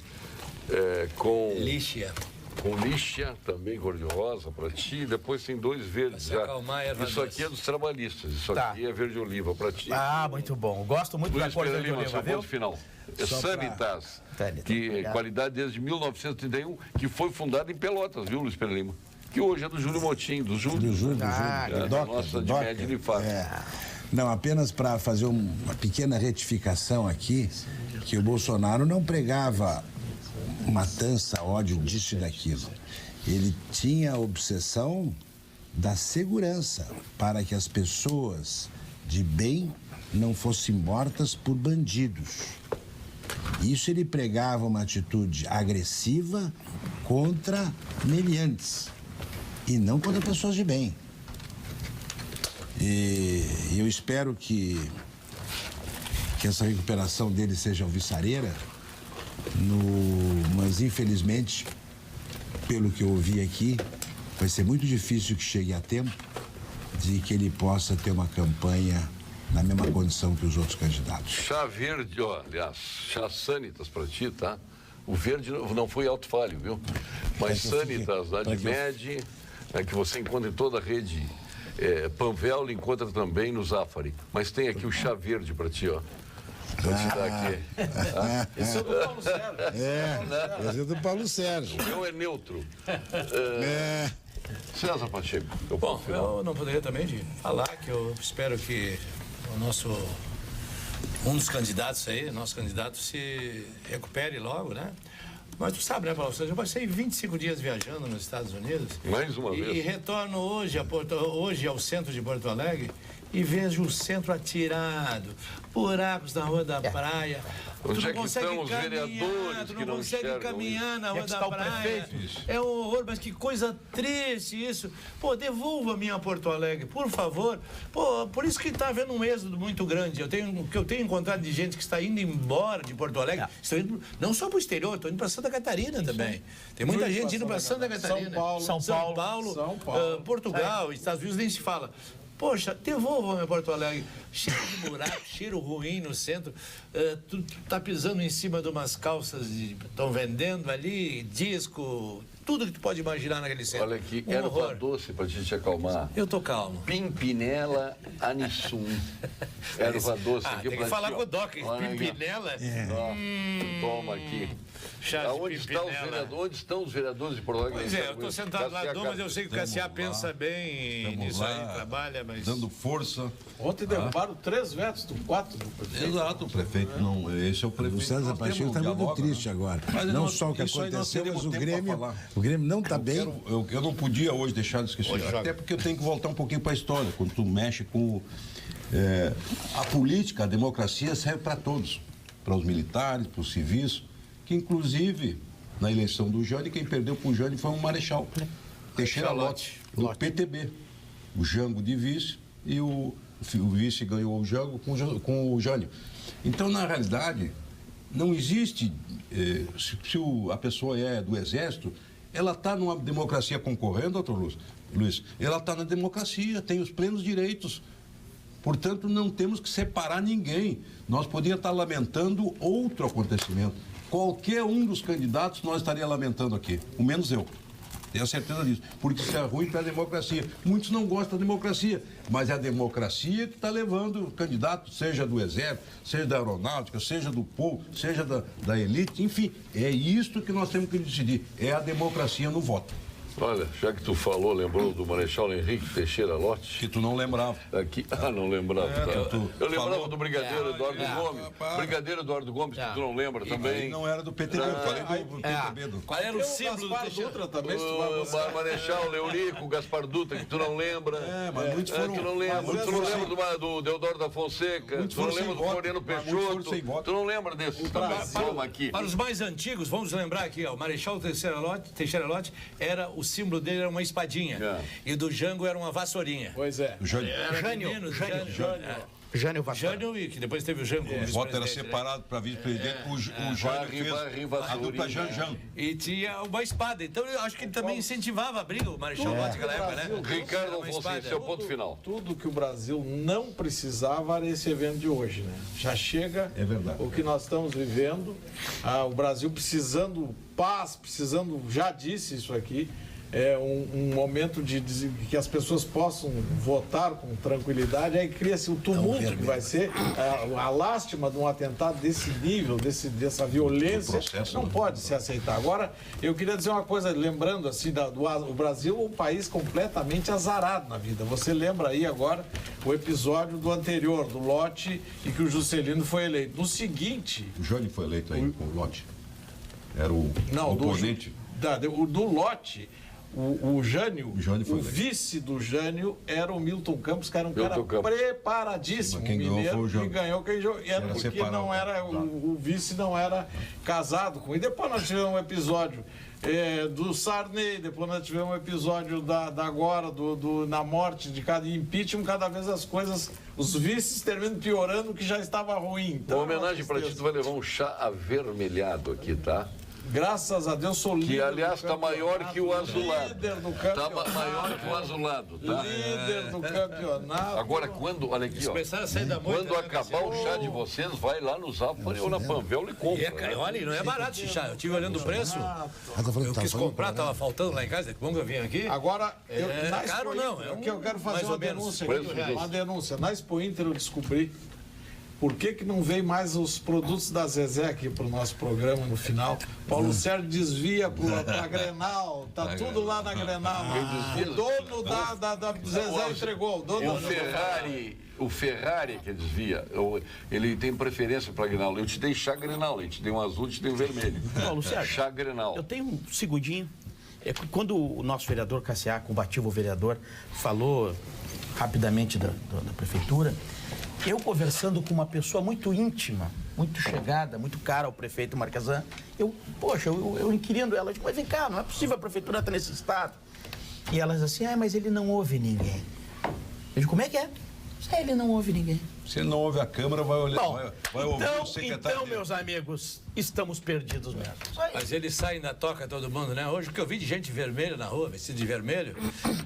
com... Lixa. Com lixa, também cor-de-rosa para ti. Depois tem 2 verdes já. Isso aqui é dos trabalhistas. Isso aqui é verde-oliva para ti. Ah, muito bom. Gosto muito da cor verde-oliva, seu ponto final. É Sanitas, que qualidade desde 1931, que foi fundada em Pelotas, viu, Luiz Pedro Lima? Que hoje é do Júlio Motim, do Júlio. Do Júlio. Nossa, de média de fato. Não, apenas para fazer uma pequena retificação aqui, que o Bolsonaro não pregava matança, ódio, disso e daquilo. Ele tinha a obsessão da segurança para que as pessoas de bem não fossem mortas por bandidos. Isso ele pregava uma atitude agressiva contra meliantes e não contra pessoas de bem. E eu espero que essa recuperação dele seja alvissareira. Mas, infelizmente, pelo que eu ouvi aqui, vai ser muito difícil que chegue a tempo de que ele possa ter uma campanha na mesma condição que os outros candidatos. Chá verde, aliás, chá Sanitas para ti, tá? O verde não foi alto falho, viu? Mas Sanitas, da Admed, que você encontra em toda a rede Panvel, encontra também no Zafari. Mas tem aqui o chá verde para ti, ó. Vou te dar aqui. Esse é do Paulo Sérgio. Esse é do Paulo Sérgio. O meu é neutro. César Pacheco. Bom, eu não poderia também de falar que eu espero que um dos candidatos aí, nosso candidato, se recupere logo, né? Mas tu sabe, né, Paulo Sérgio? Eu passei 25 dias viajando nos Estados Unidos. Mais uma vez. E retorno hoje ao centro de Porto Alegre e vejo o centro atirado, buracos na rua da praia. Onde é que estão os vereadores tu que não consegue caminhar na rua da praia. É um horror, mas que coisa triste isso. Pô, devolva minha Porto Alegre, por favor. Pô, por isso que está havendo um êxodo muito grande. O que eu tenho encontrado de gente que está indo embora de Porto Alegre, estão indo não só para o exterior, estão indo para Santa Catarina também. Tem muita gente indo para Santa Catarina. São Paulo, Portugal, Estados Unidos nem se fala. Poxa, devolvam meu Porto Alegre. Cheiro de buraco, cheiro ruim no centro. Tu tá pisando em cima de umas calças que estão vendendo ali, disco, tudo que tu pode imaginar naquele centro. Olha aqui, erva doce para te acalmar. Eu tô calmo. Pimpinela anisum. Erva doce. Tem que falar com o Doc. Pimpinela? Toma aqui. Onde estão os vereadores de Porto Alegre? Pois é, eu estou sentado lá, mas eu sei que o Cassiá pensa bem nisso aí, trabalha, mas... Dando força. Ontem derrubaram 3 vetos do 4 do prefeito. Exato, o prefeito não... Esse é o prefeito. O César Pacheco está muito triste agora. Não só o que aconteceu, mas o Grêmio não está bem. Eu não podia hoje deixar de esquecer. Até porque eu tenho que voltar um pouquinho para a história. Quando tu mexe com... a política, a democracia serve para todos. Para os militares, para os civis... que inclusive, na eleição do Jânio, quem perdeu para o Jânio foi um marechal, Teixeira Lott, do PTB. O Jango de vice e o vice ganhou o Jango com o Jânio. Então, na realidade, não existe, se a pessoa é do Exército, ela está numa democracia concorrendo, doutor Luiz, ela está na democracia, tem os plenos direitos. Portanto, não temos que separar ninguém. Nós podíamos estar lamentando outro acontecimento. Qualquer um dos candidatos nós estaríamos lamentando aqui, o menos eu. Tenho a certeza disso. Porque isso é ruim para a democracia. Muitos não gostam da democracia, mas é a democracia que está levando o candidato, seja do Exército, seja da Aeronáutica, seja do povo, seja da elite, enfim. É isto que nós temos que decidir. É a democracia no voto. Olha, já que tu falou, lembrou do Marechal Henrique Teixeira Lott? Que tu não lembrava. Aqui, não lembrava. Tá. Eu lembrava falou... do Brigadeiro Eduardo Gomes. Brigadeiro Eduardo Gomes, que tu não lembra também. Não era do PTB, eu falei do PTB. Qual era o símbolo do Teixeira? Também, o Marechal Leurico, Gaspar Dutra, que tu não lembra. Mas muitos foram... Tu não lembra, tu não lembra do Deodoro da Fonseca, tu não lembra do Floriano Peixoto, tu não lembra desses também. Toma aqui. Para os mais antigos, vamos lembrar aqui, ó, o Marechal Teixeira Lott era o símbolo dele era uma espadinha. E do Jango era uma vassourinha. Pois é. O Jânio. Jânio Vassoura. Jânio, e que depois teve o Jango como O voto era vice-presidente, separado para vice-presidente. O Jânio fez a dupla Janjan. E tinha uma espada. Então eu acho que ele também incentivava a briga, o Marechal Lott naquela época, né? Ricardo Alfonso, seu ponto final. Tudo que o Brasil não precisava era esse evento de hoje, né? Já chega o que nós estamos vivendo, o Brasil precisando paz, precisando, já disse isso aqui, é um momento de que as pessoas possam votar com tranquilidade, aí cria-se o tumulto que vai ser a lástima de um atentado desse nível, dessa violência, não pode se aceitar. Agora, eu queria dizer uma coisa, lembrando assim, o Brasil é um país completamente azarado na vida. Você lembra aí agora o episódio do anterior, do Lott, e que o Juscelino foi eleito. No seguinte... O Jânio foi eleito aí com o Lott. Era o oponente. Do Lott... O Jânio, o vice do Jânio era o Milton Campos, que era um cara preparadíssimo, quem mineiro, ganhou foi o que ganhou, era porque não era, o vice não era casado com ele. Depois nós tivemos um episódio do Sarney, depois nós tivemos um episódio agora, na morte de cada impeachment, cada vez as coisas, os vices terminam piorando, que já estava ruim. Então, uma homenagem para ti, tu vai levar um chá avermelhado aqui, tá? Graças a Deus, sou líder. Que, aliás, está maior que o azulado. Líder do campeonato. Está maior que o azulado, tá? Líder do campeonato. Agora, olha aqui, ó. Quando acabar o chá de vocês, vai lá no Zafari ou na Panvel e compra. Olha, não é barato esse chá. Eu estive olhando o preço. Eu quis comprar, estava faltando lá em casa. Que bom que eu vim aqui. Agora, caro não. Eu quero fazer uma denúncia aqui. Uma denúncia. Na Expo Inter eu descobri por que não veio mais os produtos da Zezé aqui para o nosso programa no final. Paulo Sérgio desvia para a Grenal, tá tudo lá na Grenal. O dono da Zezé entregou. O Ferrari que desvia, ele tem preferência para Grenal. Eu te dei chá Grenal, eu te dei um azul, eu te dei um vermelho. Paulo Sérgio, chá Grenal. Eu tenho um segundinho. Quando o nosso vereador Cassiá, combativo vereador, falou rapidamente da prefeitura, eu conversando com uma pessoa muito íntima, muito chegada, muito cara ao prefeito Marquesan, eu inquirindo ela, mas vem cá, não é possível a prefeitura estar nesse estado. E elas assim, mas ele não ouve ninguém. Eu digo, como é que é? Ele não ouve ninguém. Se ele não ouve a Câmara, vai olhar, vai ouvir o secretário. Então, meus amigos, estamos perdidos mesmo. Mas ele sai na toca todo mundo, né? Hoje o que eu vi de gente vermelha na rua, vestido de vermelho,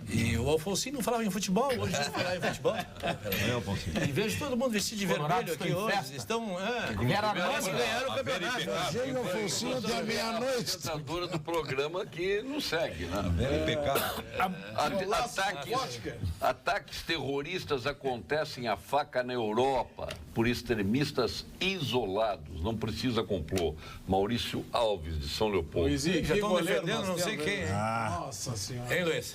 e o Alfonsinho não falava em futebol, hoje não falava em futebol. E vejo todo mundo vestido de vermelho aqui hoje. Eles estão. Quase ganharam o campeonato. O Alfonsinho da meia-noite. A do programa que não segue, né? Ataques terroristas acontecem a faca na Europa por extremistas isolados. Não precisa complô. Maurício Alves, de São Leopoldo. Já estão defendendo não sei quem. Nossa Senhora. Hein, Luiz?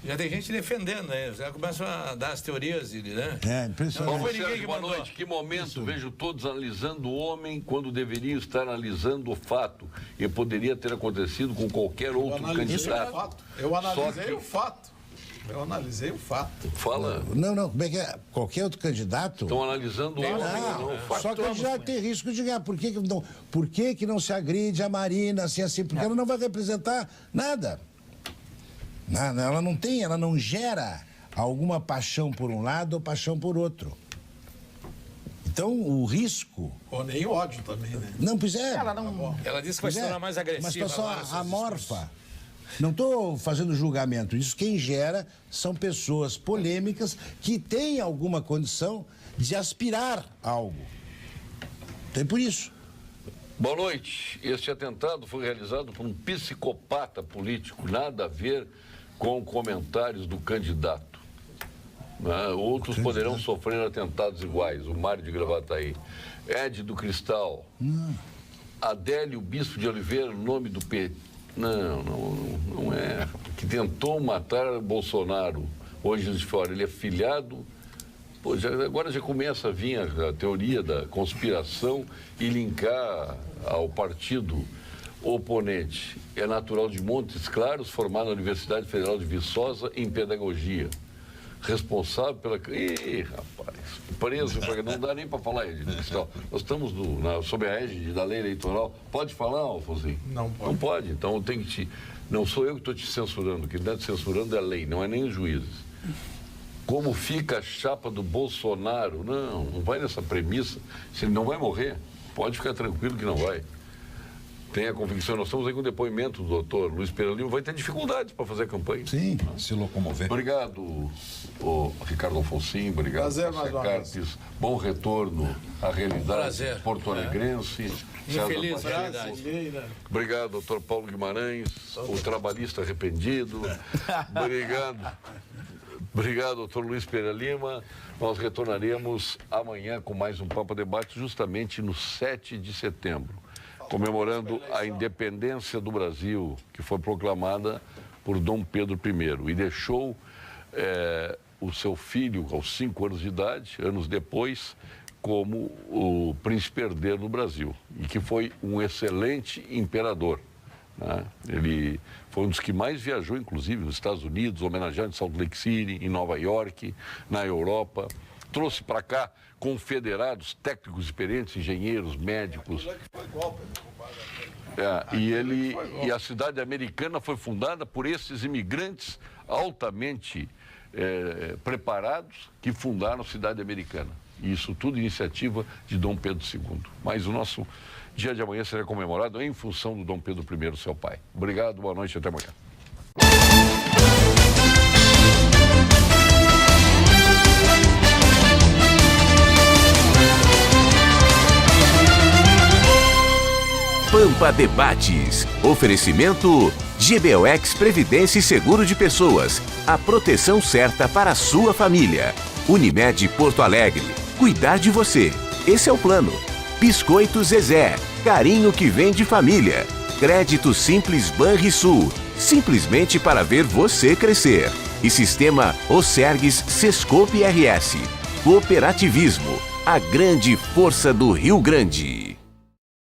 Já tem gente defendendo, né? Já começam a dar as teorias, né? Impressionante. Não foi ninguém que boa mandou. noite. Que momento vejo todos analisando o homem quando deveriam estar analisando o fato. E poderia ter acontecido com qualquer outro candidato. Eu analisei o fato. Eu analisei o fato. Fala. Não, como é que é? Qualquer outro candidato? Estão analisando o homem. Só que candidato tem risco de ganhar. Por que não se agride a Marina assim? Porque ela não vai representar nada. Ela não gera alguma paixão por um lado ou paixão por outro. Então, o risco... Ou nem ódio também, né? Não, pois é. Ela disse que vai se tornar mais agressiva. Uma situação amorfa. Não estou fazendo julgamento. Isso quem gera são pessoas polêmicas que têm alguma condição de aspirar a algo. Então é por isso. Boa noite. Este atentado foi realizado por um psicopata político, nada a ver com comentários do candidato. Outros poderão sofrer atentados iguais. O Mário de Gravataí. Ed do Cristal. Adélio Bispo de Oliveira, nome do Não é. Que tentou matar Bolsonaro. Hoje eles falam, ele é filiado. Pô, agora já começa a vir a teoria da conspiração e linkar ao partido oponente. É natural de Montes Claros, formado na Universidade Federal de Viçosa em pedagogia. Responsável pela... Ih, rapaz, preso, não dá nem para falar, Edson. Nós estamos sob a égide da lei eleitoral. Pode falar, Alfonsinho? Não pode. Não pode, então eu tenho que te... Não sou eu que estou te censurando, quem está te censurando é a lei, não é nem os juízes. Como fica a chapa do Bolsonaro? Não vai nessa premissa. Se ele não vai morrer, pode ficar tranquilo que não vai. Tenha convicção. Nós estamos aí com o depoimento do doutor Luiz Pereira Lima. Vai ter dificuldades para fazer a campanha. Sim, se locomover. Obrigado, Ricardo Alfonsinho. Obrigado, prazer, mais uma vez. Bom retorno à realidade Prazer. porto-alegrense. Infeliz realidade. Obrigado, doutor Paulo Guimarães, o trabalhista arrependido. Obrigado, doutor Luiz Pereira Lima. Nós retornaremos amanhã com mais um Pampa Debate, justamente no 7 de setembro, comemorando a independência do Brasil, que foi proclamada por Dom Pedro I. E deixou o seu filho, aos 5 anos de idade, anos depois, como o príncipe herdeiro do Brasil. E que foi um excelente imperador. Né? Ele foi um dos que mais viajou, inclusive, nos Estados Unidos, homenageado em Salt Lake City, em Nova York, na Europa. Trouxe para cá confederados, técnicos experientes, engenheiros, médicos. E a cidade americana foi fundada por esses imigrantes altamente preparados que fundaram a cidade americana. E isso tudo iniciativa de Dom Pedro II. Mas o nosso dia de amanhã será comemorado em função do Dom Pedro I, seu pai. Obrigado, boa noite e até amanhã. Pampa Debates. Oferecimento GBOX Previdência e Seguro de Pessoas. A proteção certa para a sua família. Unimed Porto Alegre. Cuidar de você. Esse é o plano. Biscoito Zezé. Carinho que vem de família. Crédito Simples Banrisul. Simplesmente para ver você crescer. E Sistema Osergues Sescope RS. Cooperativismo. A grande força do Rio Grande.